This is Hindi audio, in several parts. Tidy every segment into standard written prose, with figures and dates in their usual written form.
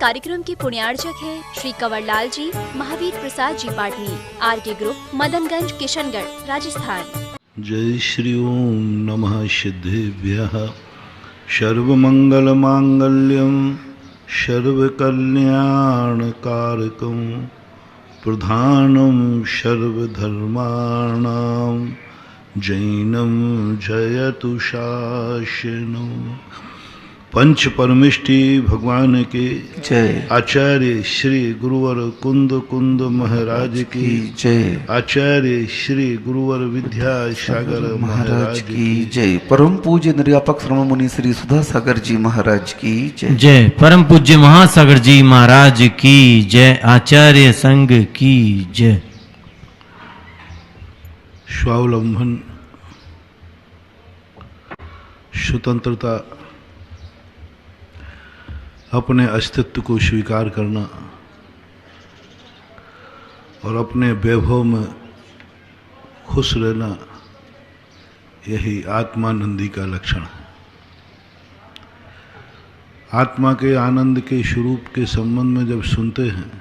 कार्यक्रम के पुण्यार्चक है श्री कंवरलाल जी, महावीर प्रसाद जी पाटनी, आरके ग्रुप, मदनगंज, किशनगढ़, राजस्थान। जय श्री ओम नमः सिद्धेभ्यः सर्वमंगल मांगल्यम सर्वकल्याणकारकं प्रधानं सर्वधर्माणां जैनं जयतु शासनं। पंच परमिष्टि भगवान के जय। आचार्य श्री गुरुवर कुंद महाराज की जय। आचार्य श्री गुरुवर विद्यासागर महाराज की जय। परम पूज्य निर्यापक श्रवण मुनि श्री सुधा सागर जी महाराज की जय। जय। परम पूज्य महासागर जी महाराज की जय। आचार्य संघ की जय। स्वावलंबन, स्वतंत्रता, अपने अस्तित्व को स्वीकार करना और अपने वैभव में खुश रहना, यही आत्मानंदी का लक्षण है। आत्मा के आनंद के स्वरूप के संबंध में जब सुनते हैं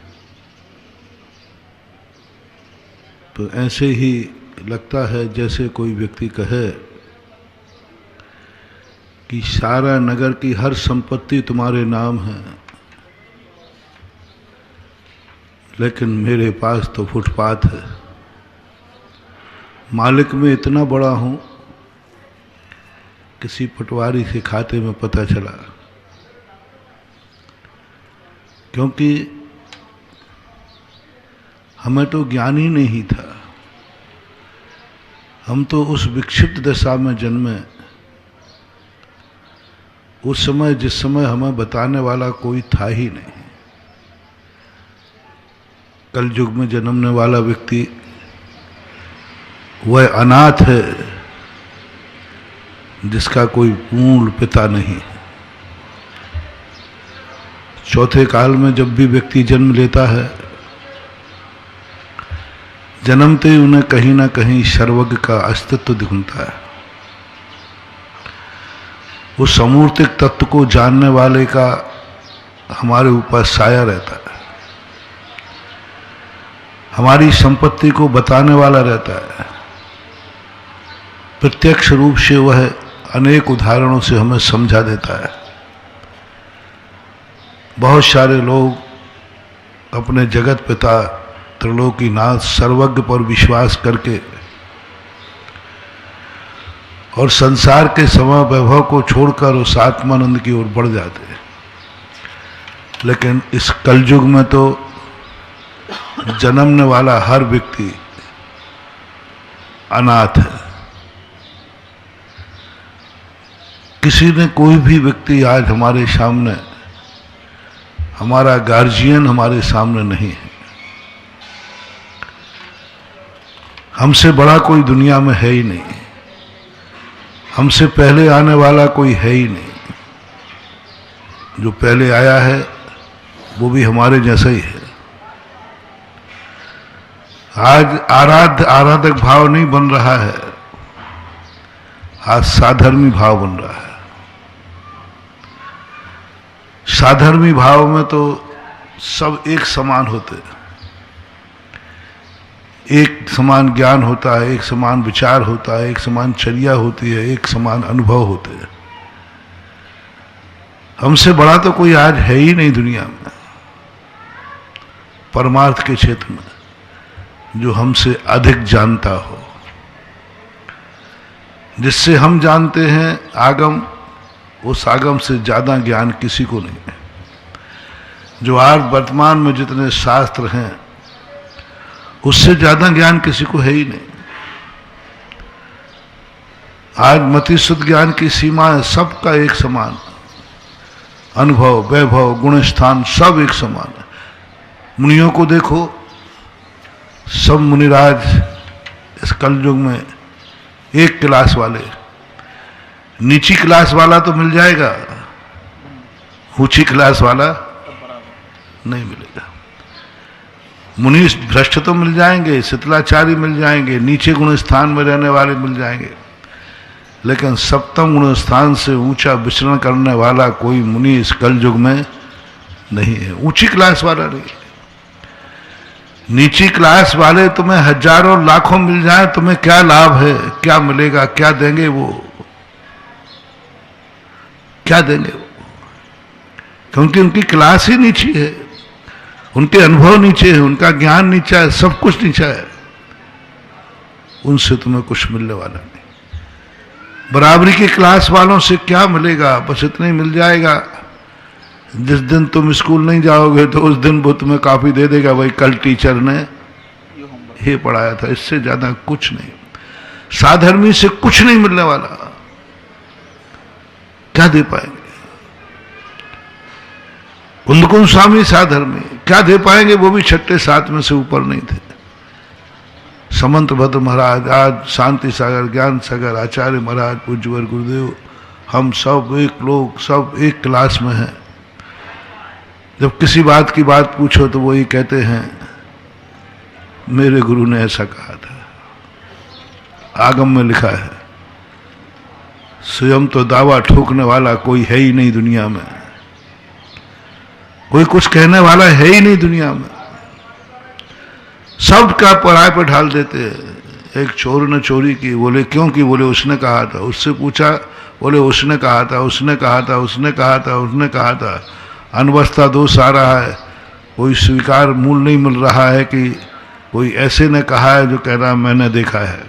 तो ऐसे ही लगता है जैसे कोई व्यक्ति कहे कि सारा नगर की हर संपत्ति तुम्हारे नाम है, लेकिन मेरे पास तो फुटपाथ है। मालिक में इतना बड़ा हूं, किसी पटवारी के खाते में पता चला, क्योंकि हमें तो ज्ञान ही नहीं था। हम तो उस विक्षिप्त दशा में जन्मे, उस समय जिस समय हमें बताने वाला कोई था ही नहीं। कल युग में जन्मने वाला व्यक्ति वह अनाथ है जिसका कोई पूर्ण पिता नहीं। चौथे काल में जब भी व्यक्ति जन्म लेता है, जन्मते ही उन्हें कहीं ना कहीं सर्वज्ञ का अस्तित्व दिखता है। उस अमूर्तिक तत्व को जानने वाले का हमारे ऊपर साया रहता है, हमारी संपत्ति को बताने वाला रहता है। प्रत्यक्ष रूप से वह अनेक उदाहरणों से हमें समझा देता है। बहुत सारे लोग अपने जगत पिता त्रिलोकीनाथ सर्वज्ञ पर विश्वास करके और संसार के समय वैभव को छोड़कर उस आत्मानंद की ओर बढ़ जाते हैं। लेकिन इस कलयुग में तो जन्मने वाला हर व्यक्ति अनाथ है। किसी ने कोई भी व्यक्ति आज हमारे सामने, हमारा गार्जियन हमारे सामने नहीं है। हमसे बड़ा कोई दुनिया में है ही नहीं, हमसे पहले आने वाला कोई है ही नहीं। जो पहले आया है वो भी हमारे जैसा ही है। आज आराधक भाव नहीं बन रहा है, आज साधर्मी भाव बन रहा है। साधर्मी भाव में तो सब एक समान होते हैं, एक समान ज्ञान होता है, एक समान विचार होता है, एक समान चर्या होती है, एक समान अनुभव होते हैं। हमसे बड़ा तो कोई आज है ही नहीं दुनिया में, परमार्थ के क्षेत्र में, जो हमसे अधिक जानता हो। जिससे हम जानते हैं आगम, उस आगम से ज्यादा ज्ञान किसी को नहीं है। जो आज वर्तमान में जितने शास्त्र हैं, उससे ज्यादा ज्ञान किसी को है ही नहीं। आज मति शुद्ध ज्ञान की सीमा है, सबका एक समान अनुभव, वैभव, गुण स्थान सब एक समान है। मुनियों को देखो, सब मुनिराज इस कलयुग में एक क्लास वाले, नीची क्लास वाला तो मिल जाएगा, ऊंची क्लास वाला नहीं मिलेगा। मुनि भ्रष्ट तो मिल जाएंगे, शीतलाचारी मिल जाएंगे, नीचे गुण स्थान में रहने वाले मिल जाएंगे, लेकिन सप्तम गुण स्थान से ऊंचा विचरण करने वाला कोई मुनि इस कलयुग में नहीं है, ऊंची क्लास वाला नहीं है। नीची क्लास वाले तुम्हें हजारों लाखों मिल जाए, तुम्हें क्या लाभ है, क्या मिलेगा, क्या देंगे वो, क्या देंगे वो? क्योंकि उनकी क्लास ही नीची है, उनके अनुभव नीचे है, उनका ज्ञान नीचा है, सब कुछ नीचा है। उनसे तुम्हें कुछ मिलने वाला नहीं। बराबरी की क्लास वालों से क्या मिलेगा? बस इतना ही मिल जाएगा, जिस दिन तुम स्कूल नहीं जाओगे तो उस दिन वो तुम्हें कॉपी दे देगा, भाई कल टीचर ने ये पढ़ाया था, इससे ज्यादा कुछ नहीं। साधर्मी से कुछ नहीं मिलने वाला, क्या दे पाएंगे? कुंदकुंज स्वामी साधर्मी क्या दे पाएंगे? वो भी 6 7 में से ऊपर नहीं थे। समंत भद्र महाराज, आज शांति सागर, ज्ञान सागर, आचार्य महाराज, पूज्यवर गुरुदेव, हम सब एक लोग, सब एक क्लास में हैं। जब किसी बात की बात पूछो तो वो ही कहते हैं मेरे गुरु ने ऐसा कहा था। आगम में लिखा है, स्वयं तो दावा ठोकने वाला कोई है ही नहीं दुनिया में, कोई कुछ कहने वाला है ही नहीं दुनिया में। सब का पराय पे ढाल देते हैं। एक चोर ने चोरी की, बोले क्यों की? बोले उसने कहा था। उससे पूछा, बोले उसने कहा था, उसने कहा था, उसने कहा था, उसने कहा था। अनवस्था दोष आ रहा है, कोई स्वीकार मूल नहीं मिल रहा है कि कोई ऐसे ने कहा है जो कह रहा मैंने देखा है,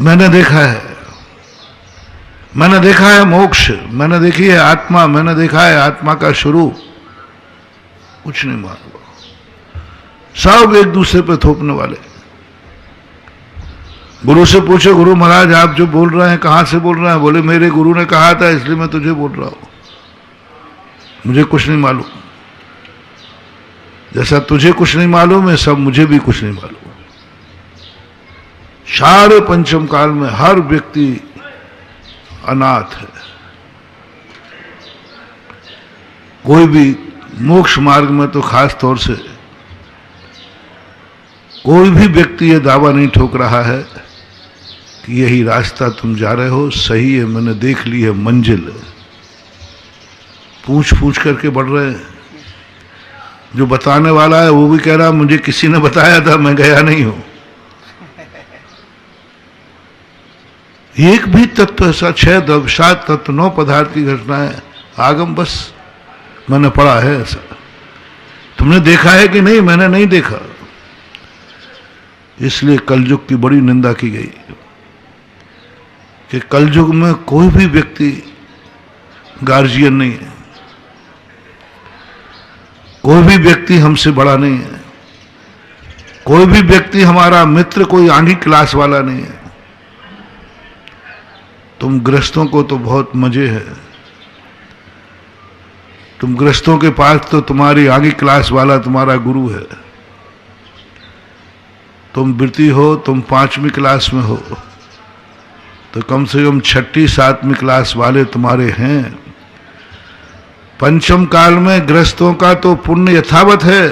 मैंने देखा है, मैंने देखा है मोक्ष, मैंने देखी है आत्मा, मैंने देखा है आत्मा का स्वरूप। कुछ नहीं मालूम, सब एक दूसरे पे थोपने वाले। गुरु से पूछे, गुरु महाराज आप जो बोल रहे हैं कहां से बोल रहे हैं? बोले मेरे गुरु ने कहा था इसलिए मैं तुझे बोल रहा हूं, मुझे कुछ नहीं मालूम। जैसा तुझे कुछ नहीं मालूम है, सब मुझे भी कुछ नहीं मालूम। सारे पंचम काल में हर व्यक्ति अनाथ है। कोई भी मोक्ष मार्ग में तो खास तौर से कोई भी व्यक्ति ये दावा नहीं ठोक रहा है कि यही रास्ता तुम जा रहे हो सही है, मैंने देख ली है मंजिल। पूछ पूछ करके बढ़ रहे हैं। जो बताने वाला है वो भी कह रहा मुझे किसी ने बताया था, मैं गया नहीं हूं। एक भी तत्व ऐसा 6 द्रव्य 7 तत्व 9 पदार्थ की घटनाएं आगम बस मैंने पढ़ा है। ऐसा तुमने देखा है कि नहीं? मैंने नहीं देखा। इसलिए कलयुग की बड़ी निंदा की गई कि कलयुग में कोई भी व्यक्ति गार्जियन नहीं है, कोई भी व्यक्ति हमसे बड़ा नहीं है, कोई भी व्यक्ति हमारा मित्र कोई आंगी क्लास वाला नहीं है। तुम गृहस्थों को तो बहुत मजे है, तुम गृहस्थों के पास तो तुम्हारी आगे क्लास वाला तुम्हारा गुरु है। तुम वृत्ति हो, तुम 5वीं क्लास में हो तो कम से कम 6ठी 7वीं क्लास वाले तुम्हारे हैं। पंचम काल में गृहस्थों का तो पुण्य यथावत है,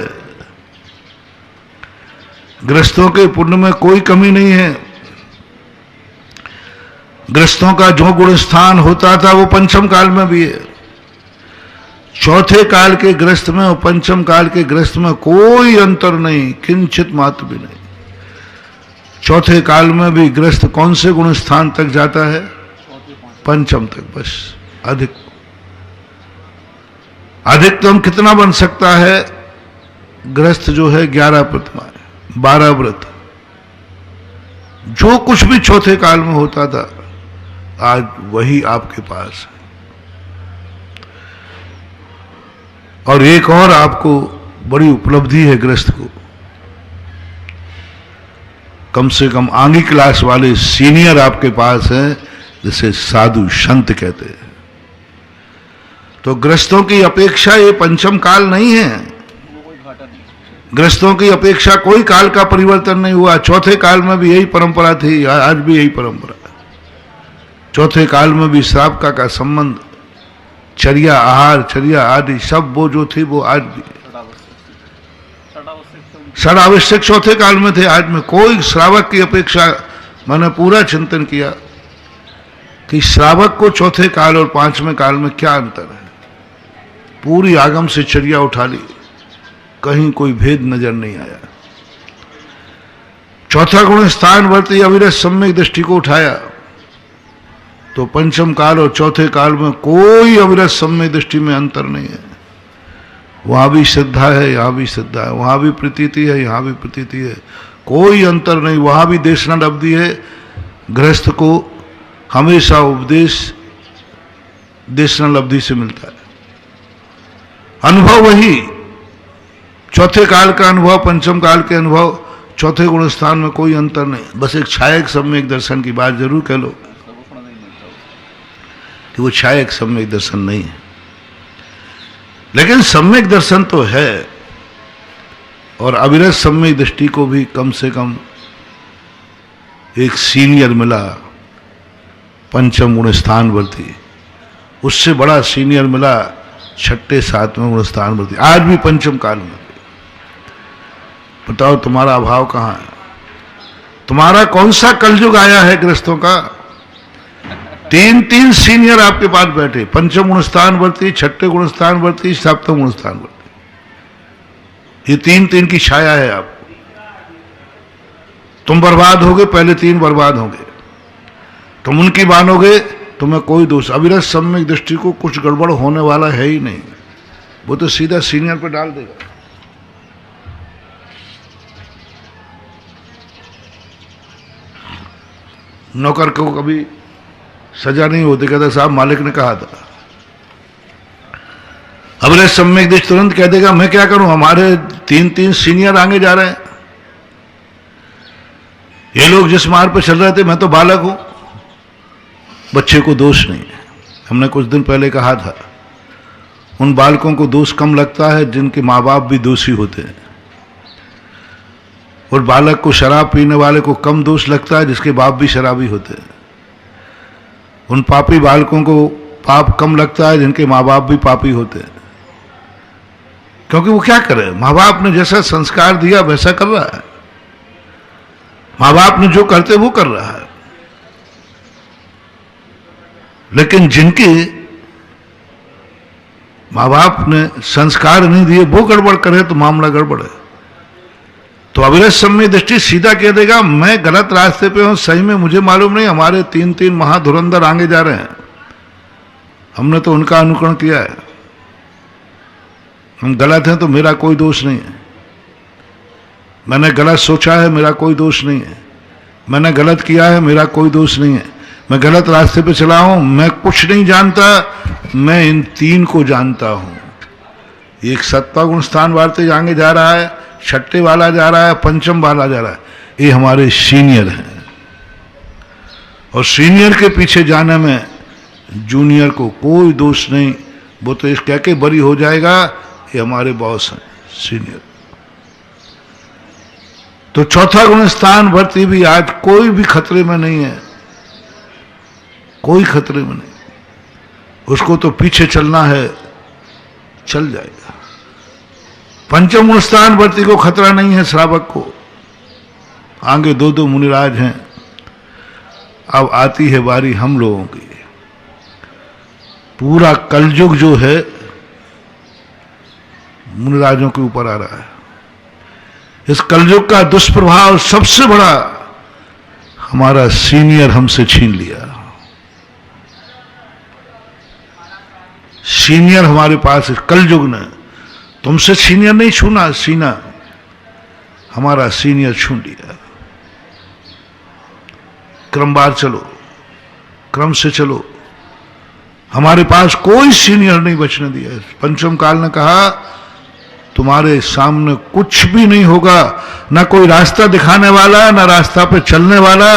गृहस्थों के पुण्य में कोई कमी नहीं है। गृहस्थों का जो गुण स्थान होता था वो पंचम काल में भी है। चौथे काल के गृहस्थ में और पंचम काल के गृहस्थ में कोई अंतर नहीं, किंचित मात्र भी नहीं। चौथे काल में भी गृहस्थ कौन से गुण स्थान तक जाता है? पंचम तक बस। अधिकतम कितना बन सकता है? गृहस्थ जो है 11 प्रतिमाएं, 12 व्रत। जो कुछ भी चौथे काल में होता था आज वही आपके पास है। और एक और आपको बड़ी उपलब्धि है गृहस्थ को, कम से कम आंगी क्लास वाले सीनियर आपके पास हैं, जिसे साधु संत कहते हैं। तो गृहस्थों की अपेक्षा ये पंचम काल नहीं है। गृहस्थों की अपेक्षा कोई काल का परिवर्तन नहीं हुआ। चौथे काल में भी यही परंपरा थी, आज भी यही परंपरा। चौथे काल में भी श्राप का संबंध, चर्या आहार, चर्या आदि सब वो जो थे वो आज भी षड आवश्यक चौथे काल में थे। आज में कोई श्रावक की अपेक्षा, मैंने पूरा चिंतन किया कि श्रावक को चौथे काल और 5वें काल में क्या अंतर है। पूरी आगम से चर्या उठा ली, कहीं कोई भेद नजर नहीं आया। चौथा गुण स्थानवर्ती अविरत सम्यक दृष्टि को उठाया, तो पंचम काल और चौथे काल में कोई अविरत सम्यक दृष्टि में अंतर नहीं है। वहां भी श्रद्धा है, यहां भी श्रद्धा है, वहां भी प्रतीति है, यहां भी प्रतीति है, कोई अंतर नहीं। वहां भी देशना अवधि है, गृहस्थ को हमेशा उपदेश देशना अवधि से मिलता है। अनुभव वही, चौथे काल का अनुभव, पंचम काल के अनुभव, चौथे गुण स्थान में कोई अंतर नहीं। बस एक छायक सम्यक दर्शन की बात जरूर कह लो कि वो छायक सम्यक दर्शन नहीं है, लेकिन सम्यक दर्शन तो है। और अविरत सम्यक दृष्टि को भी कम से कम एक सीनियर मिला, पंचम गुण स्थानवर्ती, उससे बड़ा सीनियर मिला छठे सातवें गुण स्थानवर्ती, आज भी पंचम काल में। बताओ तुम्हारा अभाव कहां है? तुम्हारा कौन सा कलयुग आया है गृहस्थों का? तीन तीन सीनियर आपके पास बैठे, पंचम गुण स्थानवर्ती, छठे गुण स्थानवर्ती, सप्तम गुण स्थानवर्ती, ये तीन तीन की छाया है आपको। तुम बर्बाद होगे, पहले तीन बर्बाद होंगे, तुम उनकी मानोगे, तुम्हें कोई दोष। अविरत सम्यक दृष्टि को कुछ गड़बड़ होने वाला है ही नहीं, वो तो सीधा सीनियर पे डाल देगा। नौकर को कभी सजा नहीं होती, कहता साहब मालिक ने कहा था। अविरत सम्यक दृष्टि तुरंत कह देगा मैं क्या करूं, हमारे तीन तीन सीनियर आगे जा रहे हैं, ये लोग जिस मार्ग पे चल रहे थे, मैं तो बालक हूं। बच्चे को दोष नहीं है। हमने कुछ दिन पहले कहा था, उन बालकों को दोष कम लगता है जिनके माँ बाप भी दोषी होते हैं, और बालक को शराब पीने वाले को कम दोष लगता है जिसके बाप भी शराबी होते हैं। उन पापी बालकों को पाप कम लगता है जिनके माँ बाप भी पापी होते हैं, क्योंकि वो क्या करे, माँ बाप ने जैसा संस्कार दिया वैसा कर रहा है, माँ बाप ने जो करते वो कर रहा है। लेकिन जिनके माँ बाप ने संस्कार नहीं दिए वो गड़बड़ करे तो मामला गड़बड़ है। तो अविरत सम्यक दृष्टि सीधा कह देगा मैं गलत रास्ते पे हूं, सही में मुझे मालूम नहीं, हमारे तीन तीन महाधुरंधर आगे जा रहे हैं, हमने तो उनका अनुकरण किया है, हम गलत हैं तो मेरा कोई दोष नहीं है, मैंने गलत सोचा है मेरा कोई दोष नहीं है, मैंने गलत किया है मेरा कोई दोष नहीं है, मैं गलत रास्ते पे चला हूं, मैं कुछ नहीं जानता, मैं इन तीन को जानता हूं। एक सत्ता गुण स्थान वार्ते आगे जा रहा है, छठे वाला जा रहा है, पंचम वाला जा रहा है, ये हमारे सीनियर हैं। और सीनियर के पीछे जाने में जूनियर को कोई दोष नहीं, वो तो इस कह के बरी हो जाएगा, ये हमारे बॉस हैं सीनियर। तो चौथा गुण स्थान भर्ती भी आज कोई भी खतरे में नहीं है, कोई खतरे में नहीं, उसको तो पीछे चलना है, चल जाएगा। पंचम गुण स्थान भर्ती को खतरा नहीं है, श्रावक को, आगे दो दो मुनिराज हैं। अब आती है बारी हम लोगों की। पूरा कलयुग जो है मुनिराजों के ऊपर आ रहा है। इस कलयुग का दुष्प्रभाव सबसे बड़ा, हमारा सीनियर हमसे छीन लिया। सीनियर हमारे पास कलयुग ने, तुमसे सीनियर नहीं छूना, सीना हमारा सीनियर छू लिया। क्रमवार चलो, क्रम से चलो, हमारे पास कोई सीनियर नहीं बचने दिया। पंचम काल ने कहा तुम्हारे सामने कुछ भी नहीं होगा, न कोई रास्ता दिखाने वाला, न रास्ता पे चलने वाला,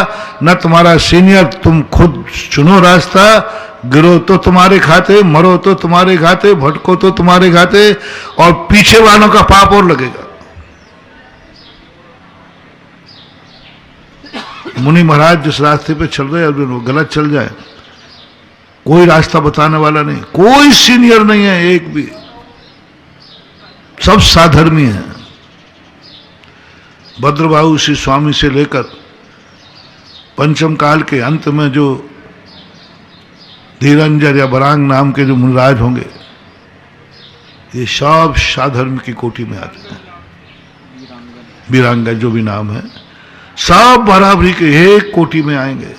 न तुम्हारा सीनियर, तुम खुद चुनो रास्ता, गिरो तो तुम्हारे खाते, मरो तो तुम्हारे खाते, भटको तो तुम्हारे खाते, और पीछे वालों का पाप और लगेगा। मुनि महाराज जिस रास्ते पे चल रहे हैं वो गलत चल जाए, कोई रास्ता बताने वाला नहीं, कोई सीनियर नहीं है एक भी, सब साधर्मी हैं। भद्रबाहु श्री स्वामी से लेकर पंचम काल के अंत में जो धीरंजर या बरांग नाम के जो मुनिराज होंगे, ये सब साधर्म की कोटि में आते हैं। वीरांगन जो भी नाम है, सब बराबरी के एक कोटि में आएंगे।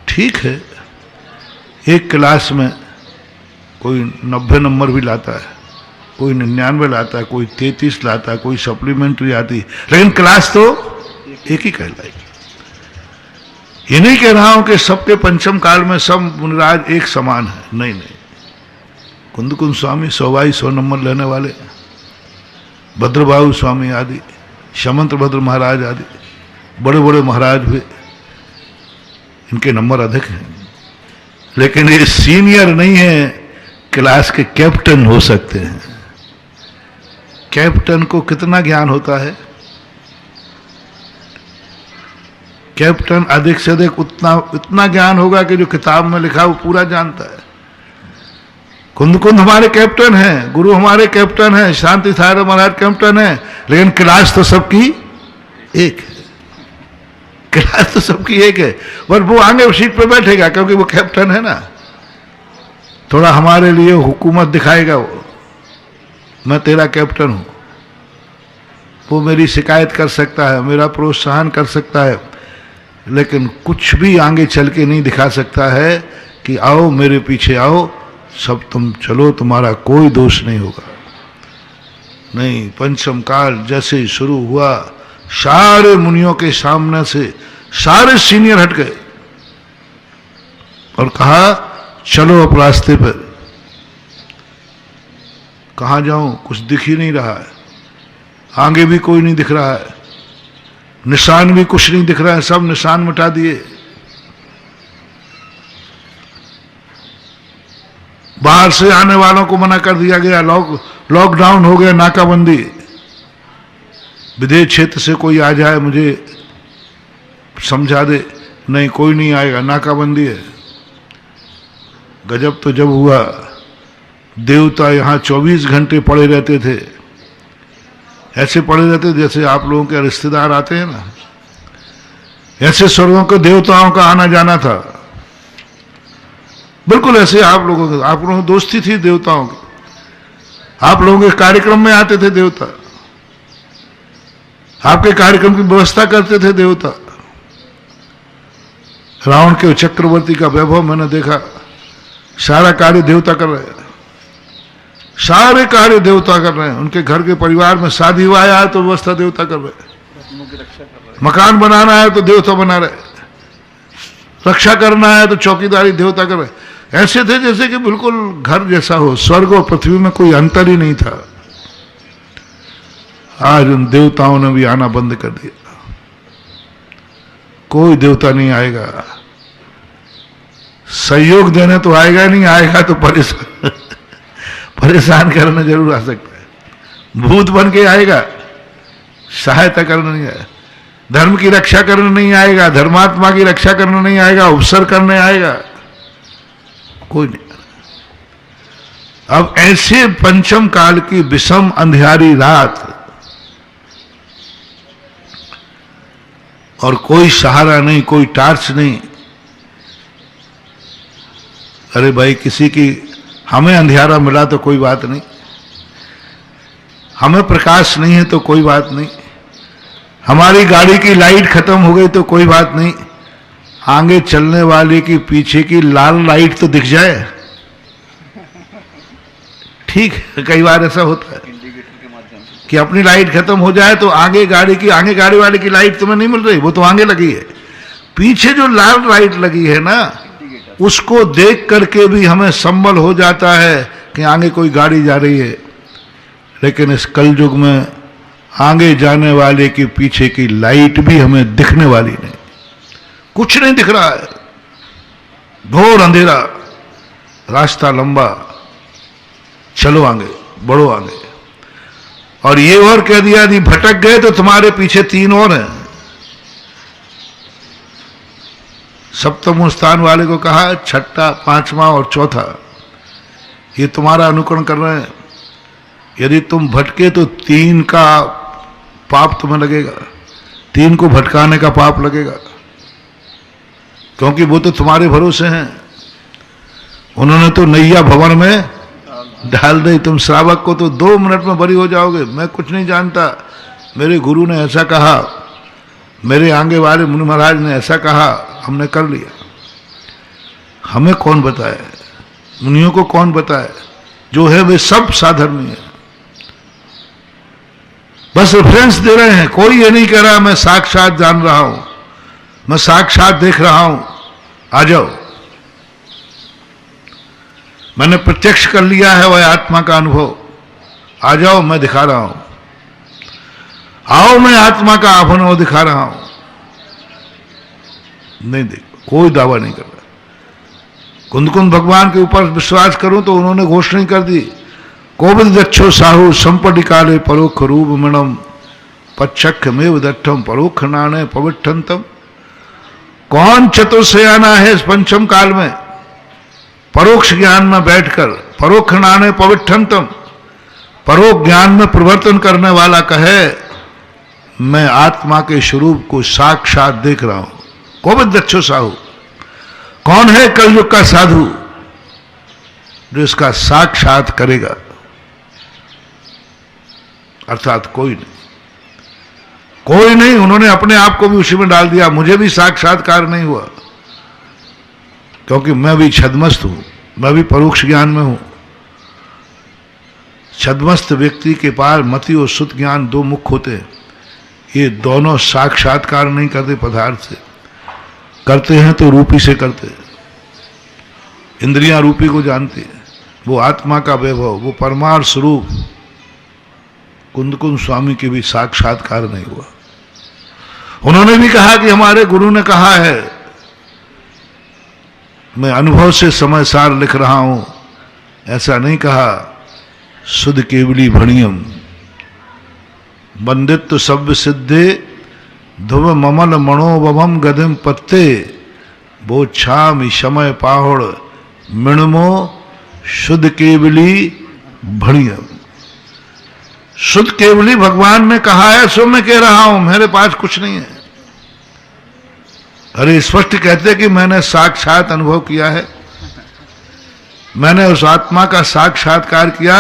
ठीक है, एक क्लास में कोई 90 नंबर भी लाता है, कोई 99 लाता है, कोई 33 लाता है, कोई सप्लीमेंट्री आती, लेकिन क्लास तो एक ही कहलाएगी। ये नहीं कह रहा हूं कि सबके पंचम काल में सब मुनिराज एक समान है, नहीं नहीं। कुंद स्वामी 100 नंबर लेने वाले, भद्रबाहु स्वामी आदि, शमंत्र भद्र महाराज आदि बड़े बड़े महाराज हुए, इनके नंबर अधिक हैं, लेकिन ये सीनियर नहीं है, क्लास के कैप्टन हो सकते हैं। कैप्टन को कितना ज्ञान होता है? कैप्टन अधिक से अधिक इतना ज्ञान होगा कि जो किताब में लिखा वो पूरा जानता है। कुंद हमारे कैप्टन हैं, गुरु हमारे कैप्टन हैं, शांति सागर महाराज कैप्टन हैं, लेकिन क्लास तो सबकी एक है। क्लास तो सबकी एक है, पर वो आगे सीट पे बैठेगा क्योंकि वो कैप्टन है ना। थोड़ा हमारे लिए हुकूमत दिखाएगा वो, मैं तेरा कैप्टन हूं। वो मेरी शिकायत कर सकता है, मेरा प्रोत्साहन कर सकता है, लेकिन कुछ भी आगे चल के नहीं दिखा सकता है कि आओ मेरे पीछे आओ, सब तुम चलो, तुम्हारा कोई दोष नहीं होगा। नहीं, पंचम काल जैसे ही शुरू हुआ, सारे मुनियों के सामने से सारे सीनियर हट गए और कहा चलो अब रास्ते पर। कहां जाऊं, कुछ दिख ही नहीं रहा है, आगे भी कोई नहीं दिख रहा है, निशान भी कुछ नहीं दिख रहा है, सब निशान मिटा दिए। बाहर से आने वालों को मना कर दिया गया, लॉकडाउन हो गया, नाकाबंदी। विदेश क्षेत्र से कोई आ जाए मुझे समझा दे, नहीं कोई नहीं आएगा, नाकाबंदी है। गजब तो जब हुआ, देवता यहां 24 घंटे पड़े रहते थे, ऐसे पड़े रहते जैसे आप लोगों के रिश्तेदार आते हैं ना, ऐसे स्वर्गों के देवताओं का आना जाना था, बिल्कुल ऐसे। आप लोगों की दोस्ती थी देवताओं की, आप लोगों के कार्यक्रम में आते थे देवता, आपके कार्यक्रम की व्यवस्था करते थे देवता। रावण के चक्रवर्ती का वैभव मैंने देखा, सारा कार्य देवता कर रहे हैं, सारे कार्य देवता कर रहे हैं। उनके घर के परिवार में शादी हुआ है तो व्यवस्था देवता कर रहे हैं, मकान बनाना है तो देवता बना रहे, रक्षा करना है तो चौकीदारी देवता कर रहे। ऐसे थे जैसे कि बिल्कुल घर जैसा हो, स्वर्ग और पृथ्वी में कोई अंतर ही नहीं था। आज उन देवताओं ने भी आना बंद कर दिया, कोई देवता नहीं आएगा। सहयोग देने तो आएगा नहीं, आएगा तो परेशान करने जरूर आ सकता है। भूत बन के आएगा, सहायता करने नहीं आएगा, धर्म की रक्षा करने नहीं आएगा, धर्मात्मा की रक्षा करने नहीं आएगा, उपसर करने आएगा, कोई नहीं। अब ऐसे पंचम काल की विषम अंधियारी रात, और कोई सहारा नहीं, कोई टार्च नहीं। अरे भाई, किसी की हमें अंधियारा मिला तो कोई बात नहीं, हमें प्रकाश नहीं है तो कोई बात नहीं, हमारी गाड़ी की लाइट खत्म हो गई तो कोई बात नहीं, आगे चलने वाले की पीछे की लाल लाइट तो दिख जाए। ठीक है, कई बार ऐसा होता है कि अपनी लाइट खत्म हो जाए तो आगे गाड़ी वाले की लाइट तुम्हें नहीं मिल रही, वो तो आगे लगी है। पीछे जो लाल लाइट लगी है ना, उसको देख करके भी हमें संबल हो जाता है कि आगे कोई गाड़ी जा रही है। लेकिन इस कलयुग में आगे जाने वाले की पीछे की लाइट भी हमें दिखने वाली नहीं, कुछ नहीं दिख रहा है, घोर अंधेरा, रास्ता लंबा, चलो आगे, बढ़ो आगे। और ये और कह दिया, यदि भटक गए तो तुम्हारे पीछे 3 और हैं। सप्तम स्थान वाले को कहा, छठा, 5वां और चौथा, ये तुम्हारा अनुकरण कर रहे हैं। यदि तुम भटके तो 3 का पाप तुम्हें लगेगा, 3 को भटकाने का पाप लगेगा, क्योंकि वो तो तुम्हारे भरोसे हैं। उन्होंने तो नैया भवन में डाल दे, तुम श्रावक को तो 2 मिनट में बरी हो जाओगे, मैं कुछ नहीं जानता, मेरे गुरु ने ऐसा कहा, मेरे आगे वाले मुनि महाराज ने ऐसा कहा, हमने कर लिया। हमें कौन बताए, मुनियों को कौन बताए? जो है वे सब साधर्मी है, बस रेफरेंस दे रहे हैं। कोई ये नहीं कह रहा मैं साक्षात जान रहा हूं, मैं साक्षात देख रहा हूं, आ जाओ, मैंने प्रत्यक्ष कर लिया है वह आत्मा का अनुभव, आ जाओ मैं दिखा रहा हूं, आओ मैं आत्मा का अनुभव दिखा रहा हूं। नहीं देखो, कोई दावा नहीं कर रहा। कुंदकुंद भगवान के ऊपर विश्वास करूं तो उन्होंने घोषणा कर दी, कोविद दक्षो साहु संपटि काले परोक्ष रूप मणम पच्छक्ष मेव दट्ठम परोक्ष नाणे पविठंतम। कौन चतुर्शयाना है इस पंचम काल में परोक्ष ज्ञान में बैठकर, परोक्ष नाणे पविठंतम, परोक्ष ज्ञान में परिवर्तन करने वाला कहे मैं आत्मा के स्वरूप को साक्षात देख रहा हूं। कोविद दक्षो साहु कौन है कलयुग का साधु जो इसका साक्षात करेगा? अर्थात कोई नहीं, कोई नहीं। उन्होंने अपने आप को भी उसी में डाल दिया, मुझे भी साक्षात्कार नहीं हुआ क्योंकि मैं भी छद्मस्त हूं, मैं भी परोक्ष ज्ञान में हूं। छद्मस्त व्यक्ति के पास मति और शुद्ध ज्ञान 2 मुख होते हैं, ये दोनों साक्षात्कार नहीं करते पदार्थ से, करते हैं तो रूपी से करते हैं। इंद्रियां रूपी को जानती है, वो आत्मा का वैभव, वो परमार्थ स्वरूप। कुंदकुंद स्वामी के भी साक्षात्कार नहीं हुआ। उन्होंने भी कहा कि हमारे गुरु ने कहा है, मैं अनुभव से समय सार लिख रहा हूं, ऐसा नहीं कहा। शुद्ध केवली भणियम बंदित्व सव्य सिद्धे ध्रुव ममल मनोबम गदिम पत्ते वो छाम समय पाहुड़ मिणमो शुद्ध केवली भणियम। शुद्ध केवली भगवान ने कहा है, सो मैं कह रहा हूं, मेरे पास कुछ नहीं है। अरे स्पष्ट कहते कि मैंने साक्षात अनुभव किया है, मैंने उस आत्मा का साक्षात्कार किया,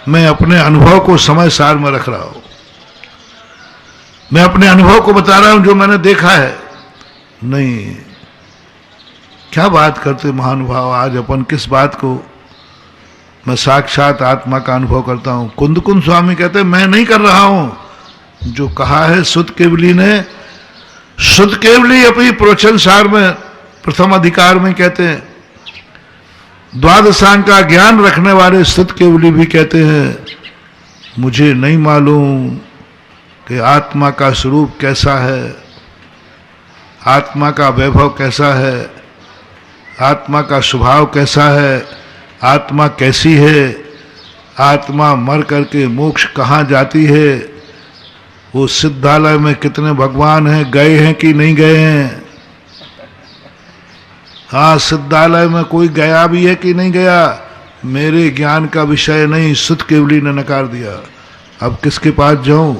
मैं अपने अनुभव को समय सार में रख रहा हूं, मैं अपने अनुभव को बता रहा हूं जो मैंने देखा है। नहीं, क्या बात करते महानुभाव, आज अपन किस बात को मैं साक्षात आत्मा का अनुभव करता हूं। कुंदकुंद स्वामी कहते मैं नहीं कर रहा हूं, जो कहा है शुद्ध केवली ने। शुद्ध केवली अपनी प्रवचन सार में प्रथम अधिकार में कहते हैं, द्वादशांग का ज्ञान रखने वाले शुद्ध केवली भी कहते हैं मुझे नहीं मालूम कि आत्मा का स्वरूप कैसा है, आत्मा का वैभव कैसा है, आत्मा का स्वभाव कैसा है, आत्मा कैसी है, आत्मा मर करके मोक्ष कहाँ जाती है, वो सिद्धालय में कितने भगवान हैं, गए हैं कि नहीं गए हैं। हाँ, सिद्धालय में कोई गया भी है कि नहीं गया, मेरे ज्ञान का विषय नहीं, शुद्ध केवली ने नकार दिया। अब किसके पास जाऊं?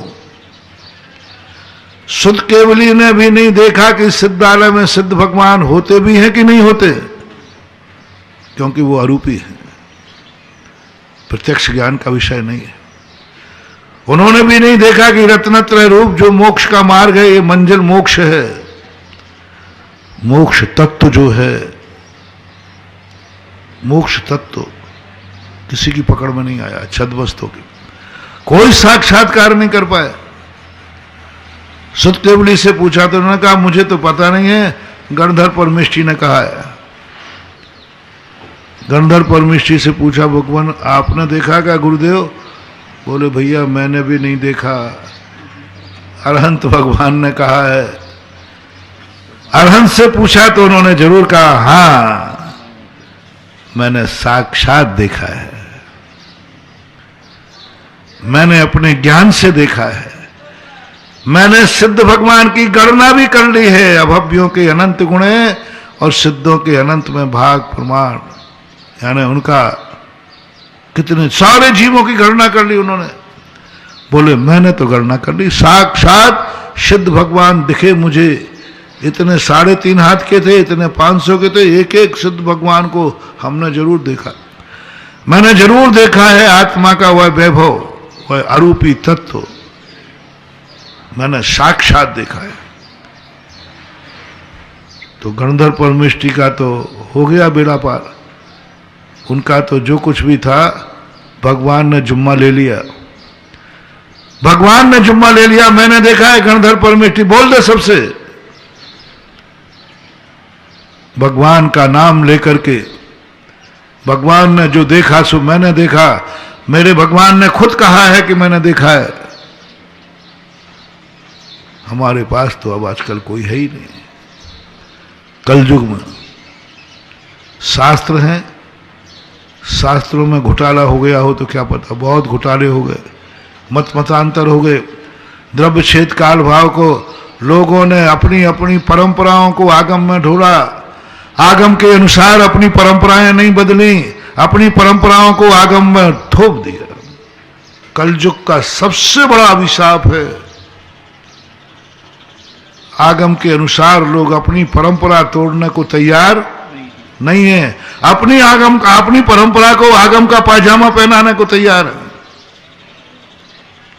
शुद्ध केवली ने भी नहीं देखा कि सिद्धालय में सिद्ध भगवान होते भी हैं कि नहीं होते, क्योंकि वो अरूपी है, प्रत्यक्ष ज्ञान का विषय नहीं है। उन्होंने भी नहीं देखा कि रत्नत्रय रूप जो मोक्ष का मार्ग है, ये मंजिल मोक्ष है। मोक्ष तत्व जो है, मोक्ष तत्व किसी की पकड़ में नहीं आया, छद्मस्त होगी, कोई साक्षात्कार नहीं कर पाए। शुद्ध केवली से पूछा तो उन्होंने कहा मुझे तो पता नहीं है, गणधर परमेष्ठी ने कहा है। गणधर परमेष्ठी से पूछा भगवान आपने देखा क्या गुरुदेव? बोले भैया मैंने भी नहीं देखा, अरहंत भगवान ने कहा है। अरहंत से पूछा तो उन्होंने जरूर कहा हाँ मैंने साक्षात देखा है, मैंने अपने ज्ञान से देखा है, मैंने सिद्ध भगवान की गणना भी कर ली है। अभव्यों के अनंत गुण है और सिद्धों के अनंत में भाग प्रमाण, यानी उनका कितने सारे जीवों की गणना कर ली उन्होंने। बोले मैंने तो गणना कर ली, साक्षात सिद्ध भगवान दिखे मुझे। इतने 3.5 हाथ के थे, इतने 500 के थे, एक एक सिद्ध भगवान को हमने जरूर देखा। मैंने जरूर देखा है आत्मा का वह वैभव, वह अरूपी तत्व मैंने साक्षात देखा है। तो गणधर परमेष्ठी का तो हो गया बेड़ा पार, उनका तो जो कुछ भी था भगवान ने जुम्मा ले लिया, भगवान ने जुम्मा ले लिया। मैंने देखा है गणधर परमेष्ठी, बोल दे सबसे, भगवान का नाम लेकर के भगवान ने जो देखा सो मैंने देखा, मेरे भगवान ने खुद कहा है कि मैंने देखा है। हमारे पास तो अब आजकल कोई है ही नहीं। कलयुग में शास्त्र हैं, शास्त्रों में घोटाला हो गया हो तो क्या पता, बहुत घोटाले हो गए, मतांतर हो गए। द्रव्य छेद काल भाव को लोगों ने अपनी अपनी परंपराओं को आगम में ढोला, आगम के अनुसार अपनी परंपराएं नहीं बदली, अपनी परंपराओं को आगम में थोप दिया। कलयुग का सबसे बड़ा अभिशाप है, आगम के अनुसार लोग अपनी परंपरा तोड़ने को तैयार नहीं है, अपनी परंपरा को आगम का पायजामा पहनाने को तैयार है।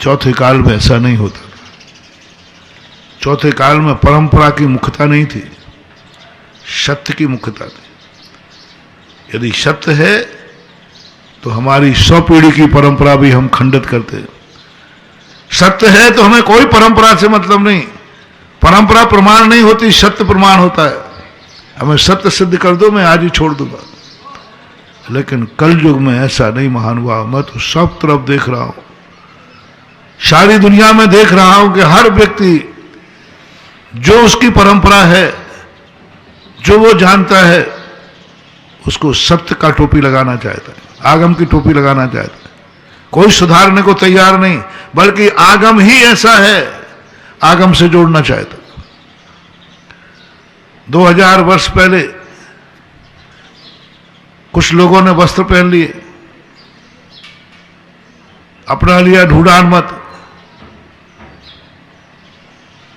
चौथे काल में ऐसा नहीं होता। चौथे काल में परंपरा की मुख्यता नहीं थी, सत्य की मुख्यता थी। यदि सत्य है तो हमारी 100 पीढ़ी की परंपरा भी हम खंडित करते हैं। सत्य है तो हमें कोई परंपरा से मतलब नहीं, परंपरा प्रमाण नहीं होती, सत्य प्रमाण होता है। हमें सत्य सिद्ध कर दो, मैं आज ही छोड़ दूंगा। लेकिन कलयुग में ऐसा नहीं महानुभाव। मैं तो सब तरफ देख रहा हूं, सारी दुनिया में देख रहा हूं कि हर व्यक्ति जो उसकी परंपरा है, जो वो जानता है, उसको सत्य का टोपी लगाना चाहता है, आगम की टोपी लगाना चाहता है। कोई सुधारने को तैयार नहीं, बल्कि आगम ही ऐसा है, आगम से जोड़ना चाहता। 2000 वर्ष पहले कुछ लोगों ने वस्त्र पहन लिए, अपना लिया ढूंढान मत,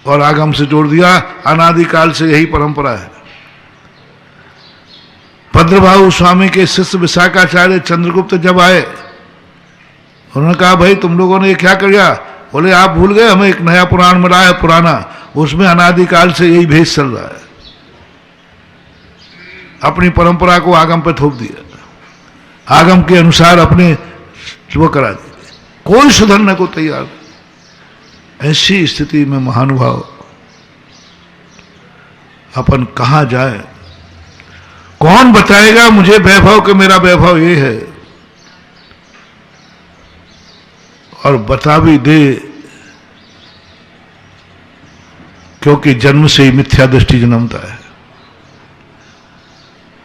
और आगम से जोड़ दिया। अनादिकाल से यही परंपरा है। भद्रभाऊ स्वामी के शिष्य विशाखाचार्य चंद्रगुप्त जब आए, उन्होंने कहा भाई तुम लोगों ने ये क्या किया? बोले आप भूल गए, हमें एक नया पुराण मिला है, पुराना, उसमें अनादिकाल से यही भेद चल रहा है। अपनी परंपरा को आगम पे थोप दिया, आगम के अनुसार अपने वो करा दिए, कोई सुधरने को तैयार नहीं। ऐसी स्थिति में महानुभाव अपन कहां जाए? कौन बताएगा मुझे वैभव कि मेरा वैभव ये है? और बता भी दे, क्योंकि जन्म से ही मिथ्या दृष्टि जन्मता है।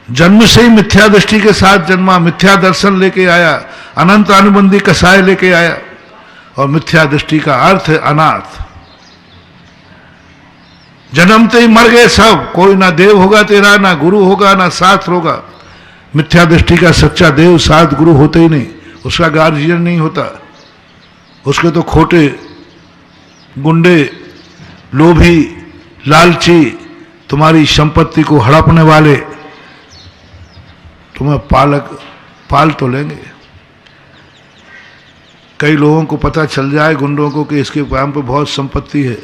जन्म से ही मिथ्या दृष्टि के साथ जन्मा, मिथ्या दर्शन लेके आया, अनंत अनुबंधी कसाय लेके आया। और मिथ्या दृष्टि का अर्थ है अनाथ। जन्मते ही मर गए सब, कोई ना देव होगा तेरा, ना गुरु होगा, ना शास्त्र होगा। मिथ्या दृष्टि का सच्चा देव शास्त्र गुरु होते ही नहीं, उसका गार्जियन नहीं होता, उसके तो खोटे, गुंडे, लोभी, लालची, तुम्हारी संपत्ति को हड़पने वाले तुम्हें पाल तो लेंगे। कई लोगों को पता चल जाए, गुंडों को, कि इसके नाम पे बहुत संपत्ति है,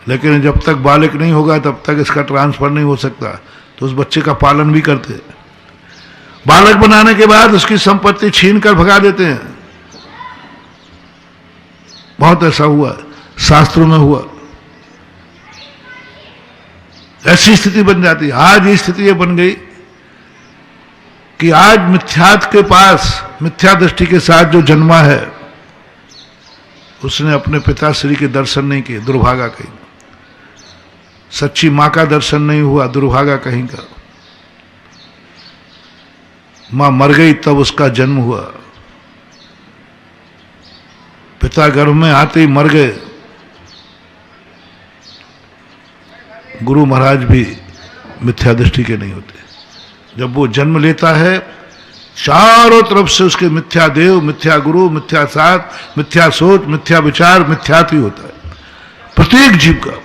लेकिन जब तक बालक नहीं होगा तब तक इसका ट्रांसफर नहीं हो सकता, तो उस बच्चे का पालन भी करते हैं। बालक बनाने के बाद उसकी संपत्ति छीन कर भगा देते हैं। बहुत ऐसा हुआ, शास्त्रों में हुआ, ऐसी स्थिति बन जाती है। आज ये स्थिति ये बन गई कि आज मिथ्यात्व के पास, मिथ्या दृष्टि के साथ जो जन्मा है, उसने अपने पिताश्री के दर्शन नहीं किए, दुर्भागा कहीं। सच्ची मां का दर्शन नहीं हुआ, दुर्भागा कहीं का। मां मर गई तब उसका जन्म हुआ, पिता गर्भ में आते ही मर गए। गुरु महाराज भी मिथ्या दृष्टि के नहीं होते। जब वो जन्म लेता है, चारों तरफ से उसके मिथ्या देव, मिथ्या गुरु, मिथ्या शास्त्र, मिथ्या सोच, मिथ्या विचार, मिथ्यात्व ही होता है प्रत्येक जीव का।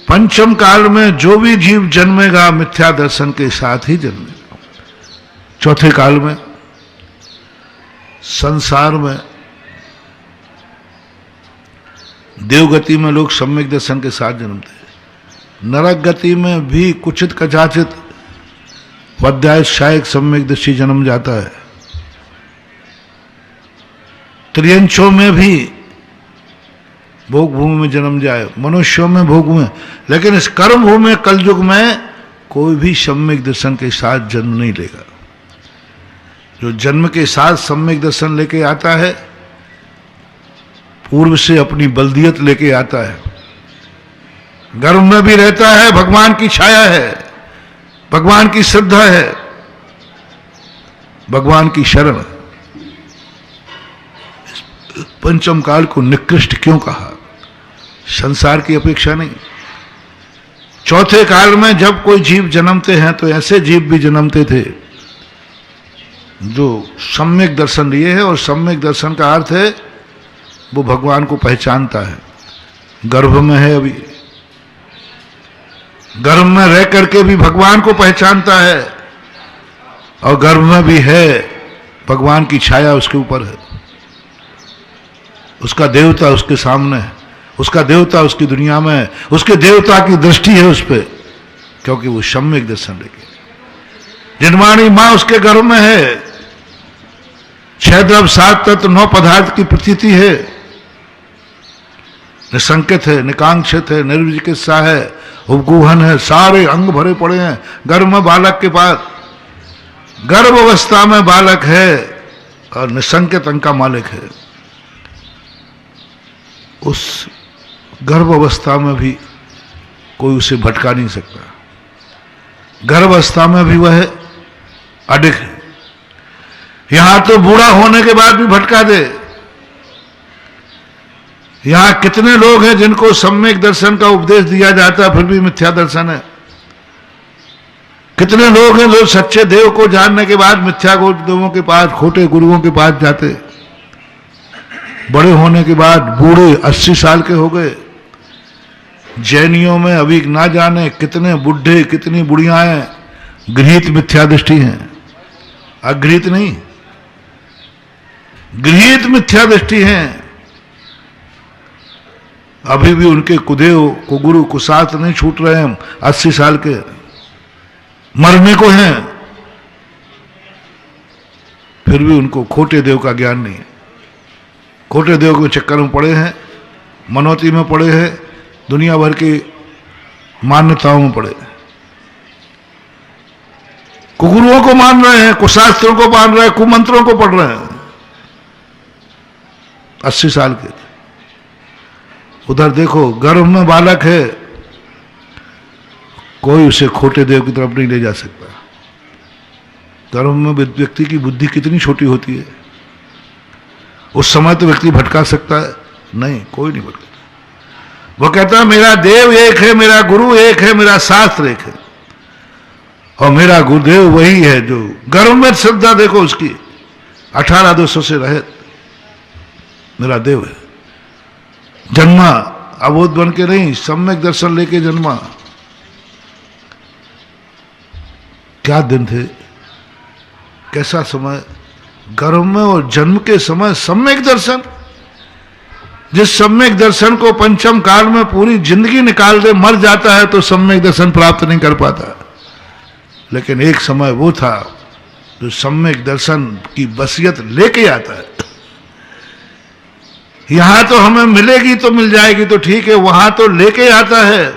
पंचम काल में जो भी जीव जन्मेगा, मिथ्या दर्शन के साथ ही जन्मेगा। चौथे काल में संसार में देवगति में लोग सम्यक दर्शन के साथ जन्मते हैं, नरक गति में भी कुचित कदाचित पद्याय सम्यक दृष्टि जन्म जाता है, त्रियंशों में भी भोग भूमि में जन्म जाए, मनुष्यों में भोग में, लेकिन इस कर्म भूमि कलयुग में कोई भी सम्यक दर्शन के साथ जन्म नहीं लेगा। जो जन्म के साथ सम्यक दर्शन लेके आता है, पूर्व से अपनी बल्दियत लेके आता है, गर्भ में भी रहता है, भगवान की छाया है, भगवान की श्रद्धा है, भगवान की शरण। पंचम काल को निकृष्ट क्यों कहा? संसार की अपेक्षा नहीं। चौथे काल में जब कोई जीव जन्मते हैं तो ऐसे जीव भी जन्मते थे जो सम्यक दर्शन लिए है, और सम्यक दर्शन का अर्थ है वो भगवान को पहचानता है। गर्भ में है, अभी गर्भ में रह करके भी भगवान को पहचानता है, और गर्भ में भी है, भगवान की छाया उसके ऊपर है, उसका देवता उसके सामने है, उसका देवता उसकी दुनिया में है, उसके देवता की दृष्टि है उस पर, क्योंकि वो सम्यक दर्शन लेके। जिनवाणी मां उसके गर्भ में है, 6 द्रव्य 7 तत्व 9 पदार्थ की प्रतीति है, निसंकित है, निकांक्षित है, निर्विचिकित्सा है, उपगूहन है, सारे अंग भरे पड़े हैं गर्भ में बालक के पास। गर्भ अवस्था में बालक है और निसंकित अंग का मालिक है। उस गर्भ अवस्था में भी कोई उसे भटका नहीं सकता। गर्भ अवस्था में भी वह अडिग है। यहां तो बूढ़ा होने के बाद भी भटका दे। यहां कितने लोग हैं जिनको सम्यक दर्शन का उपदेश दिया जाता है, फिर भी मिथ्या दर्शन है। कितने लोग हैं जो सच्चे देव को जानने के बाद मिथ्या देवों के पास, खोटे गुरुओं के पास जाते। बड़े होने के बाद बूढ़े 80 साल के हो गए। जैनियों में अभी ना जाने कितने बुढ़े, कितनी बुढ़ियाएं गृहीत मिथ्या दृष्टि हैं, अगृहीत नहीं, गृहीत मिथ्या दृष्टि हैं। अभी भी उनके कुदेव को गुरु कुसात नहीं छूट रहे हैं। 80 साल के मरने को हैं, फिर भी उनको खोटे देव का ज्ञान नहीं है। खोटे देव के चक्कर में पड़े हैं, मनोती में पड़े हैं, दुनिया भर की मान्यताओं में पड़े हैं। कुगुरुओं को मान रहे हैं, कुशास्त्रों को मान रहे हैं, कुमंत्रों को पढ़ रहे हैं। 80 साल के। उधर देखो गर्भ में बालक है, कोई उसे खोटे देव की तरफ नहीं ले जा सकता। गर्भ में व्यक्ति की बुद्धि कितनी छोटी होती है, उस समय तो व्यक्ति भटका सकता है? नहीं, कोई नहीं भटका। वो कहता है मेरा देव एक है, मेरा गुरु एक है, मेरा शास्त्र एक है, और मेरा गुरुदेव वही है जो गर्भ में श्रद्धा देखो उसकी 18 दोषों से रहित मेरा देव है। जन्मा अबोध बन के नहीं, सम्यक दर्शन लेके जन्मा। क्या दिन थे, कैसा समय, गर्भ में और जन्म के समय सम्यक दर्शन। जिस सम्यक दर्शन को पंचम काल में पूरी जिंदगी निकाल दे, मर जाता है तो सम्यक दर्शन प्राप्त नहीं कर पाता। लेकिन एक समय वो था जो सम्यक दर्शन की बसियत लेके आता है। यहां तो हमें मिलेगी तो मिल जाएगी तो ठीक है, वहां तो लेके आता है,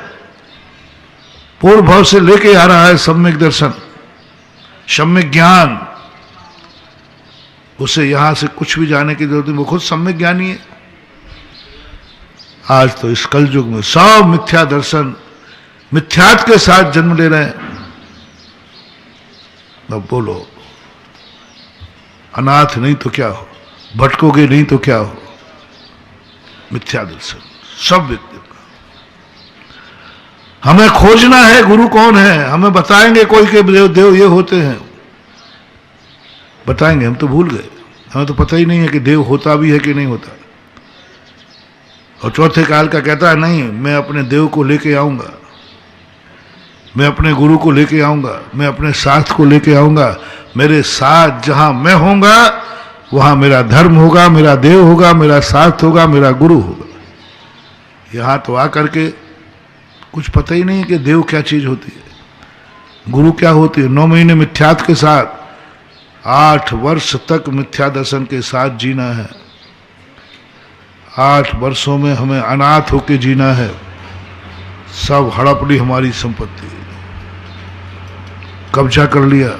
पूर्व भाव से लेके आ रहा है सम्यक दर्शन, सम्यक ज्ञान। उसे यहां से कुछ भी जाने की जरूरत नहीं, वो खुद सम्यक ज्ञानी है। आज तो इस कलयुग में सब मिथ्या दर्शन, मिथ्यात के साथ जन्म ले रहे हैं। अब बोलो, अनाथ नहीं तो क्या हो, भटकोगे नहीं तो क्या हो। मिथ्या दर्शन सब व्यक्ति का। हमें खोजना है गुरु कौन है, हमें बताएंगे कोई के देव ये होते हैं, बताएंगे। हम तो भूल गए, हमें तो पता ही नहीं है कि देव होता भी है कि नहीं होता। और चौथे काल का कहता है नहीं, मैं अपने देव को लेके आऊंगा, मैं अपने गुरु को लेके आऊंगा, मैं अपने साथ को लेके आऊंगा। मेरे साथ जहां मैं होऊंगा वहां मेरा धर्म होगा, मेरा देव होगा, मेरा शास्त्र होगा, मेरा गुरु होगा। यहां तो आकर के कुछ पता ही नहीं कि देव क्या चीज होती है, गुरु क्या होती है। 9 महीने मिथ्यात्व के साथ, 8 वर्ष तक मिथ्या दर्शन के साथ जीना है। 8 वर्षों में हमें अनाथ होके जीना है। सब हड़प ली हमारी संपत्ति, कब्जा कर लिया,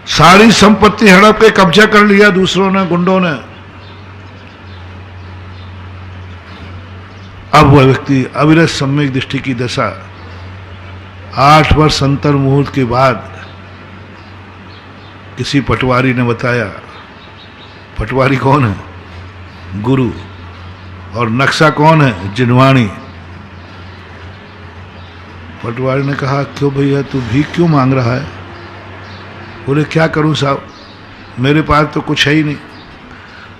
सारी संपत्ति हड़प के कब्जा कर लिया दूसरों ने, गुंडों ने। अब वह व्यक्ति अविरत सम्यक दृष्टि की दशा, 8 वर्ष अंतर मुहूर्त के बाद किसी पटवारी ने बताया, पटवारी कौन है? गुरु। और नक्शा कौन है? जिनवाणी। पटवारी ने कहा, क्यों भैया तू भीख क्यों मांग रहा है? बोले, क्या करूं साहब, मेरे पास तो कुछ है ही नहीं।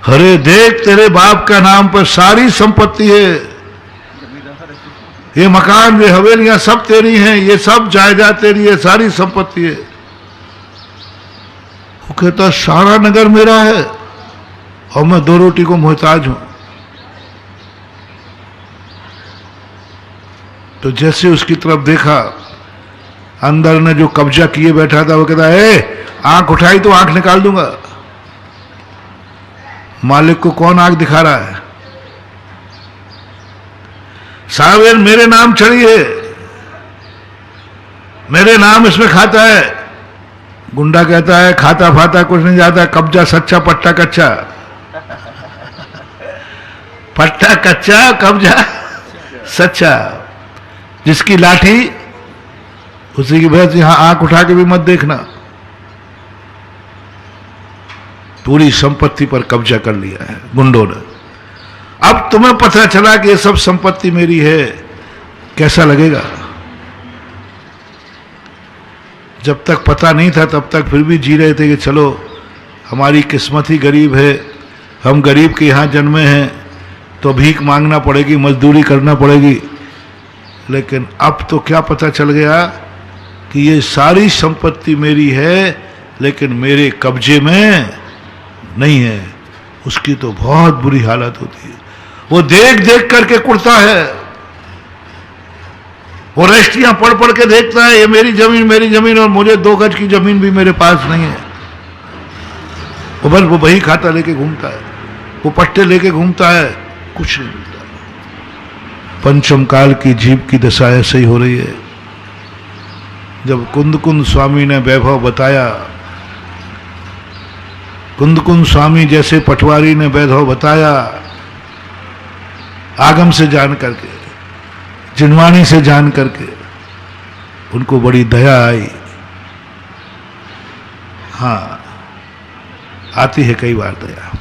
अरे देख, तेरे बाप का नाम पर सारी संपत्ति है, ये मकान, ये हवेलियां सब तेरी हैं, ये सब जायदाद तेरी है, सारी संपत्ति है। वो कहता, सारा नगर मेरा है और मैं 2 रोटी को मोहताज हूं। तो जैसे उसकी तरफ देखा, अंदर ने जो कब्जा किए बैठा था, वो कहता है, आंख उठाई तो आंख निकाल दूंगा। मालिक को कौन आंख दिखा रहा है? साहब मेरे नाम चढ़ी है, मेरे नाम इसमें खाता है। गुंडा कहता है, खाता फाता कुछ नहीं जाता, कब्जा सच्चा, पट्टा कच्चा। पट्टा कच्चा, कब्जा सच्चा। जिसकी लाठी उसी की भैंस, यहां आंख उठा के भी मत देखना। पूरी संपत्ति पर कब्जा कर लिया है गुंडों ने। अब तुम्हें पता चला कि ये सब संपत्ति मेरी है, कैसा लगेगा? जब तक पता नहीं था तब तक फिर भी जी रहे थे कि चलो हमारी किस्मत ही गरीब है, हम गरीब के यहाँ जन्मे हैं तो भीख मांगना पड़ेगी, मजदूरी करना पड़ेगी। लेकिन अब तो क्या पता चल गया कि ये सारी संपत्ति मेरी है, लेकिन मेरे कब्जे में नहीं है। उसकी तो बहुत बुरी हालत होती है। वो देख देख करके कुड़ता है, वो रजिस्ट्रियां पढ़ पढ़ के देखता है, ये मेरी जमीन, मेरी जमीन, और मुझे 2 गज की जमीन भी मेरे पास नहीं है। वो बस वो बही खाता लेके घूमता है, वो पट्टे लेके घूमता है, कुछ नहीं मिलता। पंचम काल की जीव की दशा ऐसे ही हो रही है। जब कुंद कुंद स्वामी ने वैभव बताया, कुंद कुंद स्वामी जैसे पटवारी ने वैभव बताया, आगम से जान करके, जिनवाणी से जान करके, उनको बड़ी दया आई। हाँ, आती है कई बार दया।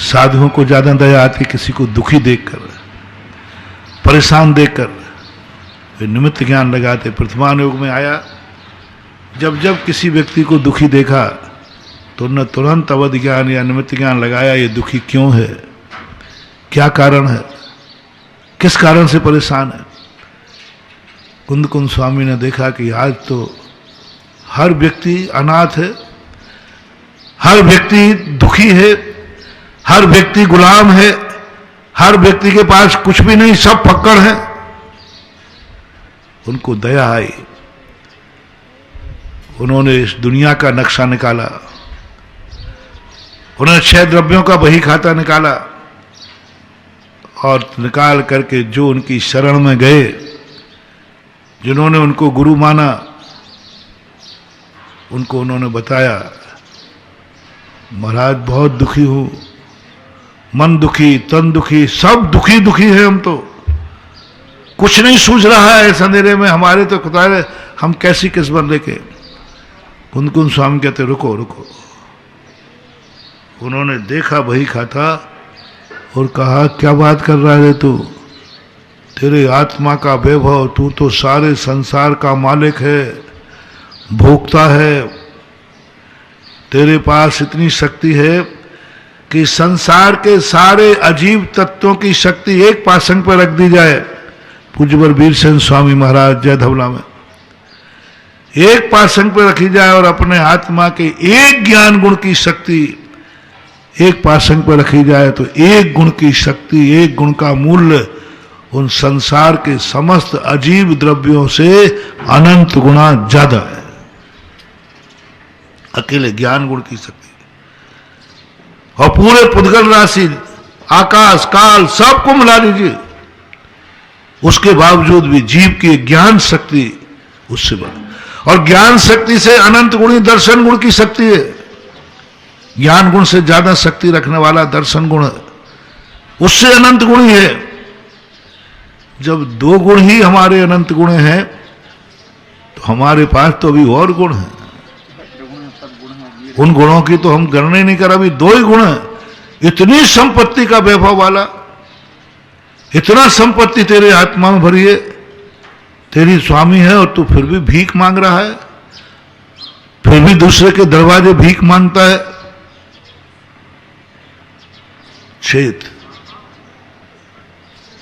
साधुओं को ज्यादा दया आती किसी को दुखी देखकर, परेशान देखकर। वे निमित्त ज्ञान लगाते। प्रथमान योग में आया, जब जब किसी व्यक्ति को दुखी देखा तो उन्होंने तुरंत अवध ज्ञान या निमित्त ज्ञान लगाया, ये दुखी क्यों है, क्या कारण है, किस कारण से परेशान है। कुंद कुंद स्वामी ने देखा कि आज तो हर व्यक्ति अनाथ है, हर व्यक्ति दुखी है, हर व्यक्ति गुलाम है, हर व्यक्ति के पास कुछ भी नहीं, सब फक्कड़ है। उनको दया आई, उन्होंने इस दुनिया का नक्शा निकाला, उन्होंने 6 द्रव्यों का बही खाता निकाला, और निकाल करके जो उनकी शरण में गए, जिन्होंने उनको गुरु माना, उनको उन्होंने बताया, महाराज बहुत दुखी हूं, मन दुखी, तन दुखी, सब दुखी दुखी है, हम तो कुछ नहीं सूझ रहा है इस अंधेरे में, हमारे तो खुदा, हम कैसी किस्मत लेके। कुंद कुंद स्वामी कहते, रुको रुको। उन्होंने देखा बही खाता और कहा, क्या बात कर रहा है तू, तेरे आत्मा का वैभव, तू तो सारे संसार का मालिक है, भोक्ता है, तेरे पास इतनी शक्ति है कि संसार के सारे अजीब तत्वों की शक्ति एक पासंग पर रख दी जाए। पूज्य वीर सेन स्वामी महाराज जय धवला में एक पार्श्व पर रखी जाए और अपने आत्मा के एक ज्ञान गुण की शक्ति एक पार्श्व पर रखी जाए तो एक गुण की शक्ति, एक गुण का मूल्य उन संसार के समस्त अजीब द्रव्यों से अनंत गुना ज्यादा है। अकेले ज्ञान गुण की शक्ति और पूरे पुद्गल राशि, आकाश काल सबको मिला लीजिए, उसके बावजूद भी जीव की ज्ञान शक्ति उससे बड़ा। और ज्ञान शक्ति से अनंत गुणी दर्शन गुण की शक्ति है। ज्ञान गुण से ज्यादा शक्ति रखने वाला दर्शन गुण है, उससे अनंत गुणी है। जब दो गुण ही हमारे अनंत गुण हैं तो हमारे पास तो अभी और गुण हैं। उन गुणों की तो हम गणना ही नहीं कर, अभी दो ही गुण हैं। इतनी संपत्ति का वैभव वाला, इतना संपत्ति तेरे आत्मा में भरी है, तेरी स्वामी है और तू फिर भी भीख मांग रहा है, फिर भी दूसरे के दरवाजे भीख मांगता है। छेद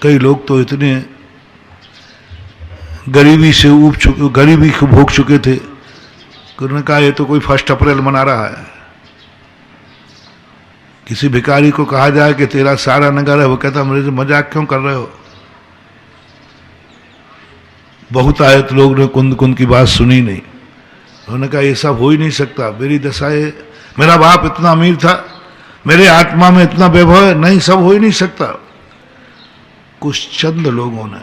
कई लोग तो इतने गरीबी से ऊब चुके, गरीबी को भोग चुके थे, उन्होंने कहा ये तो कोई 1 अप्रैल मना रहा है। किसी भिखारी को कहा जाए कि तेरा सारा नगर है, वो कहता मेरे से मजाक क्यों कर रहे हो। बहुत आयत लोग ने कुंद कुंद की बात सुनी नहीं। उन्होंने कहा ये सब हो ही नहीं सकता, मेरी दशा है, मेरा बाप इतना अमीर था, मेरे आत्मा में इतना वैभव है, नहीं सब हो ही नहीं सकता। कुछ चंद लोगों ने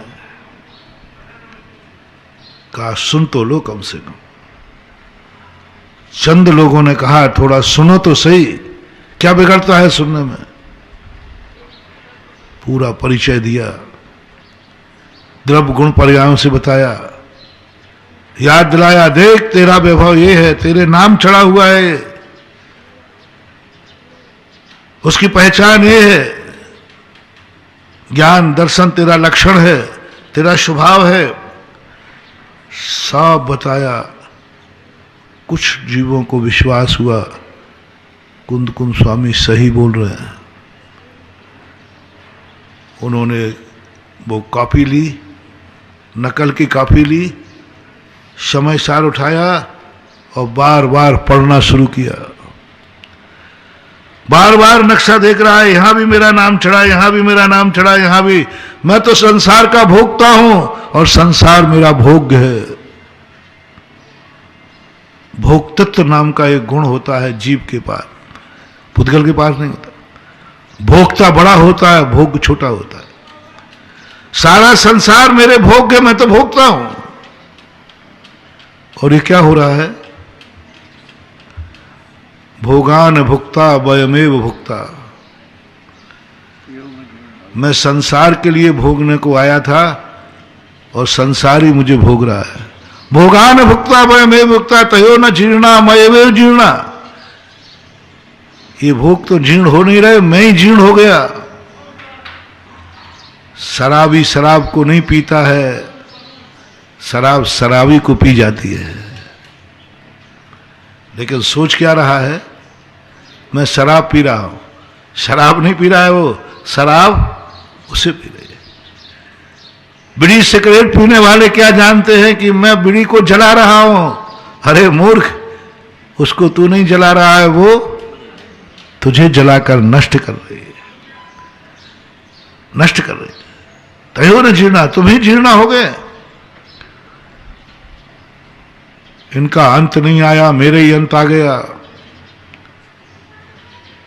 कहा सुन तो लो, कम से कम चंद लोगों ने कहा थोड़ा सुनो तो सही, क्या बिगड़ता है सुनने में। पूरा परिचय दिया, द्रव्य गुण पर्यायों से बताया, याद दिलाया, देख तेरा वैभव ये है, तेरे नाम चढ़ा हुआ है, उसकी पहचान ये है, ज्ञान दर्शन तेरा लक्षण है, तेरा स्वभाव है, सब बताया। कुछ जीवों को विश्वास हुआ कुंद कुंद स्वामी सही बोल रहे हैं। उन्होंने वो कॉपी ली, नकल की कॉपी ली, समय सार उठाया और बार बार पढ़ना शुरू किया। बार बार नक्शा देख रहा है, यहां भी मेरा नाम चढ़ा, यहां भी मेरा नाम चढ़ा, यहां भी। मैं तो संसार का भोगता हूं और संसार मेरा भोग्य है। भोक्तृत्व नाम का एक गुण होता है जीव के पास, पुद्गल के पास नहीं होता। भोक्ता बड़ा होता है, भोग छोटा होता है। सारा संसार मेरे भोग्य, मैं तो भोगता हूं। और ये क्या हो रहा है? भोगान भुक्ता वयमेव भुक्ता। मैं संसार के लिए भोगने को आया था और संसार ही मुझे भोग रहा है। भोगान भुक्ता वयमेव भुक्ता तयो न जीर्णा मयमेव जीर्णा। ये भोग तो जीर्ण हो नहीं रहे, मैं ही जीर्ण हो गया। शराबी शराब को नहीं पीता है, शराब शराबी को पी जाती है। लेकिन सोच क्या रहा है? मैं शराब पी रहा हूं। शराब नहीं पी रहा है वो, शराब उसे पी रही है। बीड़ी सिगरेट पीने वाले क्या जानते हैं कि मैं बीड़ी को जला रहा हूं। अरे मूर्ख, उसको तू नहीं जला रहा है, वो तुझे जलाकर नष्ट कर रही है, नष्ट कर रही है। तयो न जीर्णा, तुम ही जीर्णा हो गए। इनका अंत नहीं आया, मेरे ही अंत आ गया।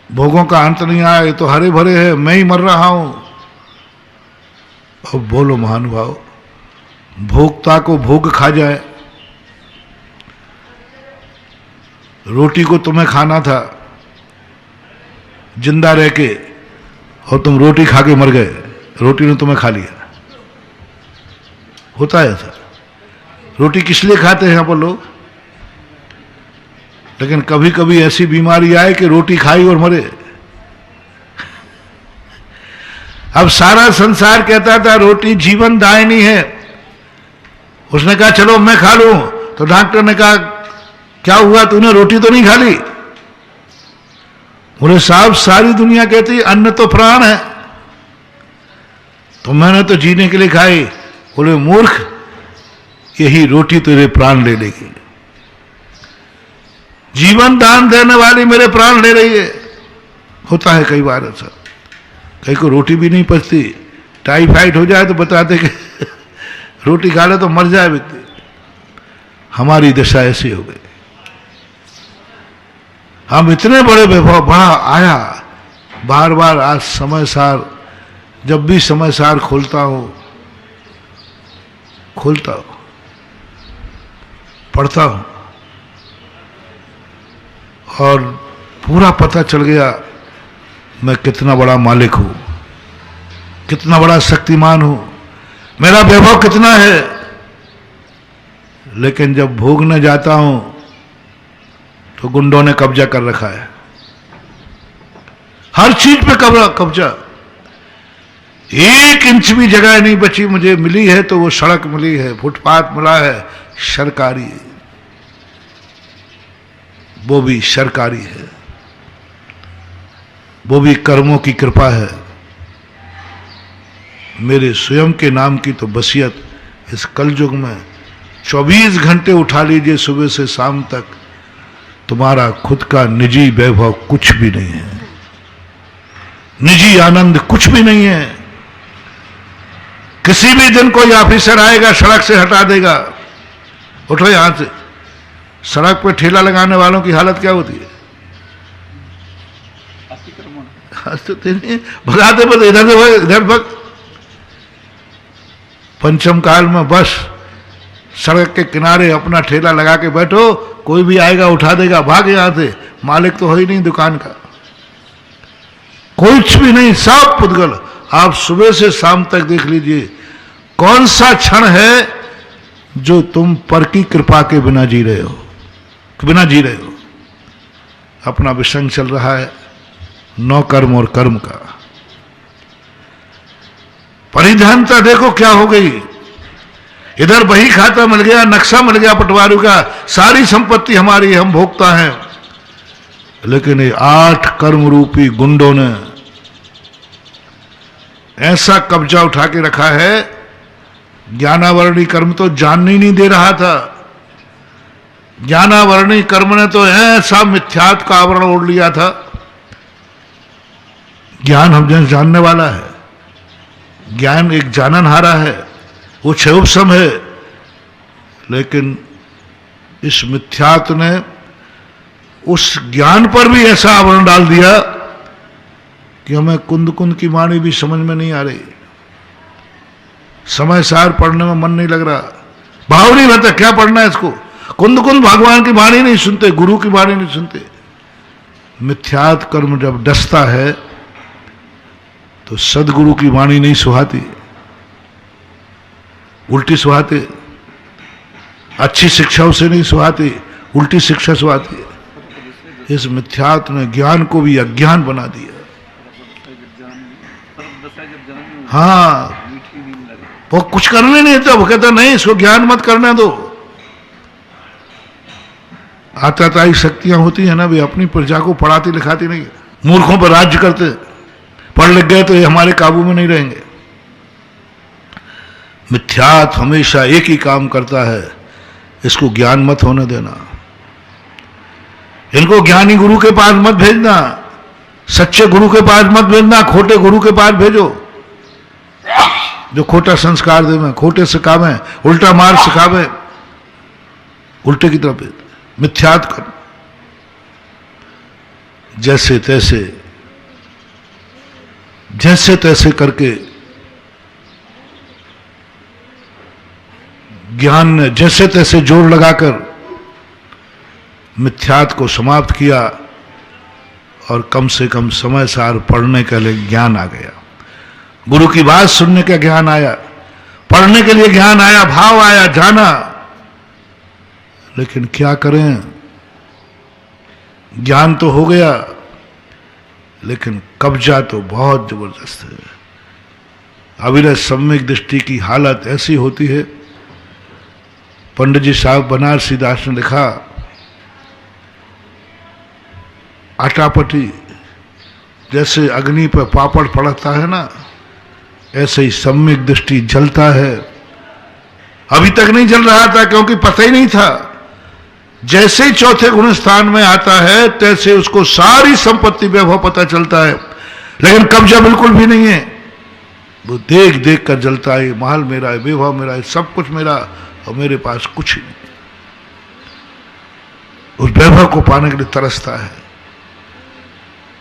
भोगों का अंत नहीं आया, ये तो हरे भरे है, मैं ही मर रहा हूं। अब बोलो महानुभाव, भोक्ता को भोग खा जाए। रोटी को तुम्हें खाना था जिंदा रह के, और तुम रोटी खा के मर गए, रोटी ने तुम्हें खा लिया। होता है ऐसा। रोटी किस लिए खाते हैं यहाँ पर लोग? लेकिन कभी कभी ऐसी बीमारी आए कि रोटी खाई और मरे। अब सारा संसार कहता था रोटी जीवन दायिनी है, उसने कहा चलो मैं खा लूं, तो डॉक्टर ने कहा क्या हुआ, तूने रोटी तो नहीं खा ली? बोले साहब सारी दुनिया कहती अन्न तो प्राण है, तो मैंने तो जीने के लिए खाई। बोले मूर्ख, यही रोटी तेरे प्राण ले लेगी। जीवन दान देने वाली मेरे प्राण ले रही है। होता है कई बार ऐसा, कहीं को रोटी भी नहीं पचती, टाइफाइड हो जाए तो बताते कि रोटी खा ले तो मर जाए व्यक्ति। हमारी दशा ऐसी हो गई। हम इतने बड़े वैभव, बड़ा आया बार बार। आज समय सार, जब भी समय सार खोलता हूं, पढ़ता हूं और पूरा पता चल गया मैं कितना बड़ा मालिक हूं, कितना बड़ा शक्तिमान हूं, मेरा वैभव कितना है। लेकिन जब भोगने जाता हूं तो गुंडों ने कब्जा कर रखा है, हर चीज पे कब्जा। 1 इंच भी जगह नहीं बची मुझे, मिली है तो वो सड़क मिली है, फुटपाथ मिला है सरकारी, वो भी सरकारी है, वो भी कर्मों की कृपा है। मेरे स्वयं के नाम की तो बसियत इस कलयुग में 24 घंटे उठा लीजिए सुबह से शाम तक, तुम्हारा खुद का निजी वैभव कुछ भी नहीं है, निजी आनंद कुछ भी नहीं है। किसी भी दिन कोई ऑफिसर आएगा सड़क से हटा देगा, उठो यहां से। सड़क पे ठेला लगाने वालों की हालत क्या होती है? भगाते बस, इधर से इधर भग। पंचम काल में बस सड़क के किनारे अपना ठेला लगा के बैठो, कोई भी आएगा उठा देगा, भाग यहां से। मालिक तो हो ही नहीं दुकान का, कुछ भी नहीं, सब पुद्गल। आप सुबह से शाम तक देख लीजिए कौन सा क्षण है जो तुम पर की कृपा के बिना जी रहे हो, अपना विसंग चल रहा है नौ कर्म और कर्म का। परिधानता देखो क्या हो गई। इधर बही खाता मिल गया, नक्शा मिल गया पटवारी का, सारी संपत्ति हमारी, हम भोगता हैं। लेकिन ये 8 कर्म रूपी गुंडों ने ऐसा कब्जा उठा के रखा है, ज्ञानावरणी कर्म तो जानने ही नहीं दे रहा था। ज्ञानावरणी कर्म ने तो ऐसा मिथ्यात्व का आवरण ओढ़ लिया था। ज्ञान हम जानने वाला है, ज्ञान एक जाननहारा है, वो क्षयोपशम है। लेकिन इस मिथ्यात्व ने उस ज्ञान पर भी ऐसा आवरण डाल दिया कि हमें कुंद कुंद की वाणी भी समझ में नहीं आ रही, समय सार पढ़ने में मन नहीं लग रहा, भाव नहीं रहता क्या पढ़ना है इसको। कुंद कुंद भगवान की वाणी नहीं सुनते, गुरु की वाणी नहीं सुनते। मिथ्यात्व कर्म जब डसता है तो सदगुरु की वाणी नहीं सुहाती, उल्टी सुहाते। अच्छी शिक्षा से नहीं सुहाती, उल्टी शिक्षा सुहाती। इस मिथ्यात्व ने ज्ञान को भी अज्ञान बना दिया। हाँ, वो कुछ करने नहीं देता, वो कहता नहीं इसको ज्ञान मत करने दो। आताताई शक्तियां होती है ना, वे अपनी प्रजा को पढ़ाती लिखाती नहीं, मूर्खों पर राज्य करते। पढ़ लिख गए तो ये हमारे काबू में नहीं रहेंगे। मिथ्यात्व हमेशा एक ही काम करता है, इसको ज्ञान मत होने देना, इनको ज्ञानी गुरु के पास मत भेजना, सच्चे गुरु के पास मत भेजना, खोटे गुरु के पास भेजो जो खोटा संस्कार देवे, खोटे सिखावे, उल्टा मार्ग सिखावे, उल्टे की तरफ मिथ्यात्व कर। जैसे तैसे करके ज्ञान ने जैसे तैसे जोर लगाकर मिथ्यात्व को समाप्त किया और कम से कम समय सार पढ़ने के लिए ज्ञान आ गया, गुरु की बात सुनने का ज्ञान आया, पढ़ने के लिए ज्ञान आया, भाव आया, जाना। लेकिन क्या करें, ज्ञान तो हो गया लेकिन कब्जा तो बहुत जबरदस्त है। अविरत सम्यक दृष्टि की हालत ऐसी होती है। पंडित जी साहब बनारसी दास ने लिखा, आटापटी जैसे अग्नि पर पापड़ पड़ता है ना, ऐसे ही सम्यक दृष्टि जलता है। अभी तक नहीं जल रहा था क्योंकि पता ही नहीं था। जैसे ही चौथे गुण स्थान में आता है तैसे उसको सारी संपत्ति वैभव पता चलता है, लेकिन कब्जा बिल्कुल भी नहीं है। वो देख देख कर जलता है, महल मेरा है, वैभव मेरा है, सब कुछ मेरा, और मेरे पास कुछ ही नहीं। उस वैभव को पाने के लिए तरसता है,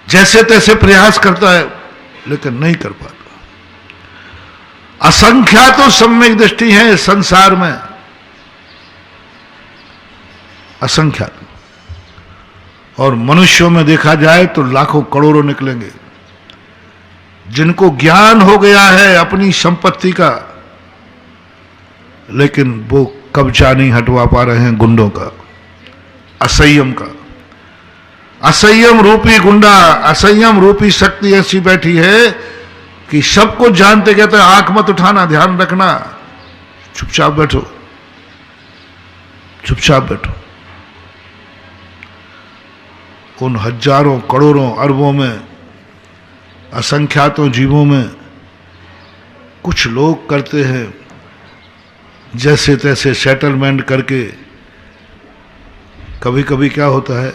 जैसे तैसे प्रयास करता है, लेकिन नहीं कर पाता। असंख्यात सम्यक दृष्टि है संसार में, असंख्यात, और मनुष्यों में देखा जाए तो लाखों करोड़ों निकलेंगे जिनको ज्ञान हो गया है अपनी संपत्ति का, लेकिन वो कब्जा नहीं हटवा पा रहे हैं गुंडों का, असंयम का। असंयम रूपी गुंडा, असंयम रूपी शक्ति ऐसी बैठी है कि सब कुछ जानते कहते हैं आंख मत उठाना, ध्यान रखना, चुपचाप बैठो, चुपचाप बैठो। उन हजारों करोड़ों अरबों में, असंख्यातों जीवों में कुछ लोग करते हैं जैसे तैसे सेटलमेंट करके। कभी कभी क्या होता है,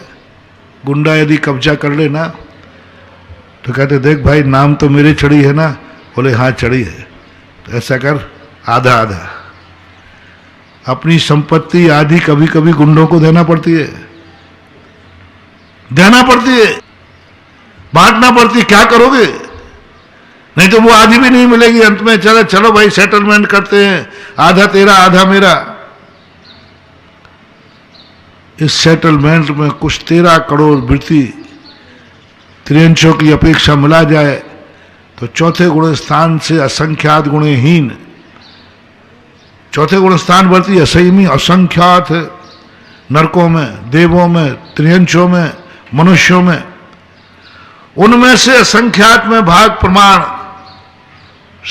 गुंडा यदि कब्जा कर ले ना तो कहते देख भाई नाम तो मेरी चढ़ी है ना, बोले हाँ चढ़ी है, तो ऐसा कर आधा आधा। अपनी संपत्ति आधी कभी कभी गुंडों को देना पड़ती है, देना पड़ती है, बांटना पड़ती है। क्या करोगे, नहीं तो वो आधी भी नहीं मिलेगी। अंत में चलो चलो भाई सेटलमेंट करते हैं, आधा तेरा आधा मेरा। इस सेटलमेंट में कुछ 13 करोड़ वृत्ति त्रियंशों की अपेक्षा मिला जाए तो चौथे गुण स्थान से असंख्यात गुणहीन, चौथे गुण स्थान वर्ती असंयमी असंख्यात है, नरकों में, देवों में, त्रियंशों में, मनुष्यों में, उनमें से असंख्यात में भाग प्रमाण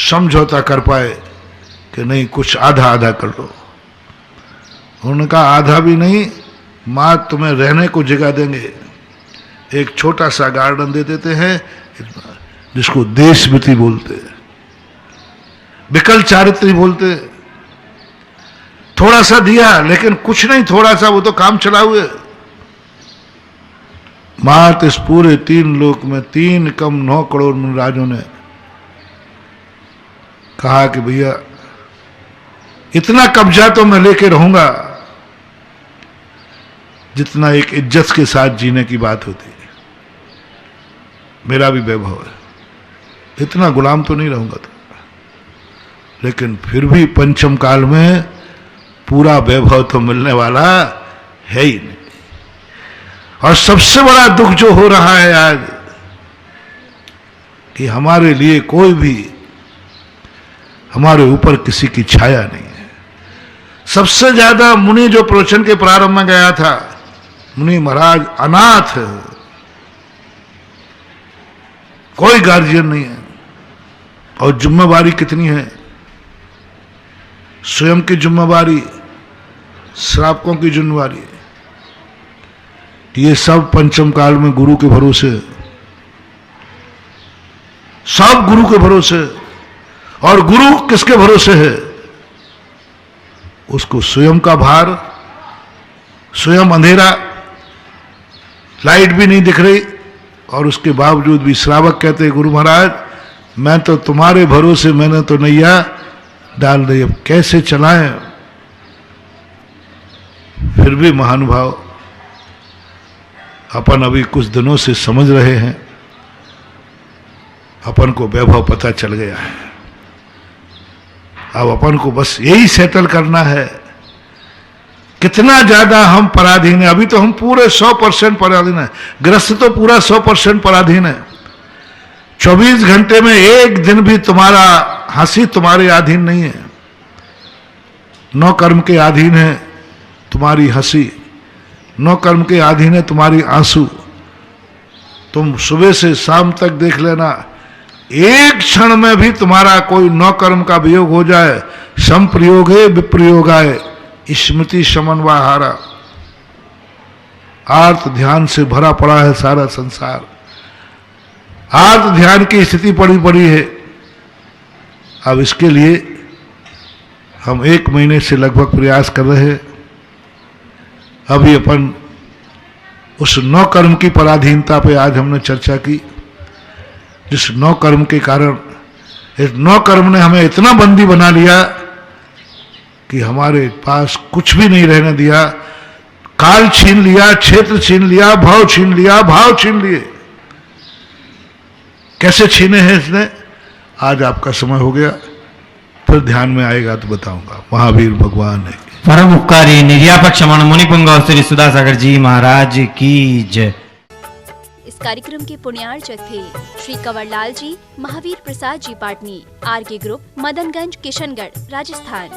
समझौता कर पाए कि नहीं कुछ आधा आधा कर लो। उनका आधा भी नहीं, मां तुम्हें रहने को जगह देंगे, एक छोटा सा गार्डन दे देते हैं जिसको देशभक्ति बोलते हैं, विकल चारित्री बोलते हैं। थोड़ा सा दिया लेकिन कुछ नहीं, थोड़ा सा, वो तो काम चला हुए। मात इस पूरे 3 लोक में 3 कम 9 करोड़ राजों ने कहा कि भैया इतना कब्जा तो मैं लेके रहूंगा जितना एक इज्जत के साथ जीने की बात होती है। मेरा भी वैभव है, इतना गुलाम तो नहीं रहूंगा तो। लेकिन फिर भी पंचम काल में पूरा वैभव तो मिलने वाला है ही नहीं। और सबसे बड़ा दुख जो हो रहा है आज कि हमारे लिए कोई भी, हमारे ऊपर किसी की छाया नहीं है। सबसे ज्यादा मुनि जो प्रवचन के प्रारंभ में गया था, मुनि महाराज अनाथ है, कोई गार्जियन नहीं है। और जिम्मेवारी कितनी है, स्वयं की जिम्मेवारी, श्रावकों की जिम्मेवारी, ये सब पंचम काल में गुरु के भरोसे, सब गुरु के भरोसे। और गुरु किसके भरोसे है, उसको स्वयं का भार, स्वयं अंधेरा, लाइट भी नहीं दिख रही, और उसके बावजूद भी श्रावक कहते हैं गुरु महाराज मैं तो तुम्हारे भरोसे, मैंने तो नैया डाल दी, अब कैसे चलाएं। फिर भी महानुभाव अपन अभी कुछ दिनों से समझ रहे हैं, अपन को वैभव पता चल गया है। अब अपन को बस यही सेटल करना है कितना ज्यादा हम पराधीन है। अभी तो हम पूरे 100% पराधीन है, ग्रस्त तो पूरा 100% पराधीन है। 24 घंटे में एक दिन भी तुम्हारा हंसी तुम्हारे अधीन नहीं है। 9 कर्म के अधीन है तुम्हारी हंसी, 9 कर्म के अधीन है तुम्हारी आंसू। तुम सुबह से शाम तक देख लेना, एक क्षण में भी तुम्हारा कोई 9 कर्म का वियोग हो जाए, संप्रयोग है विप्रयोग आए, स्मृति समन्वहारा। आर्त ध्यान से भरा पड़ा है सारा संसार, आर्त ध्यान की स्थिति पड़ी पड़ी है। अब इसके लिए हम 1 महीने से लगभग प्रयास कर रहे हैं। अभी अपन उस 9 कर्म की पराधीनता पे आज हमने चर्चा की, जिस 9 कर्म के कारण इस 9 कर्म ने हमें इतना बंदी बना लिया कि हमारे पास कुछ भी नहीं रहने दिया। काल छीन लिया, क्षेत्र छीन लिया, भाव छीन लिया, भाव छीन लिए। कैसे छीने हैं इसने, आज आपका समय हो गया, फिर ध्यान में आएगा तो बताऊंगा। महावीर भगवान है। परम उपकारी निर्यापक क्षमण मुनिपुंगव श्री सुधासागर जी महाराज की जय। इस कार्यक्रम के पुण्यार्चक थे श्री कंवरलाल जी, महावीर प्रसाद जी पाटनी, आरके ग्रुप, मदनगंज, किशनगढ़, राजस्थान।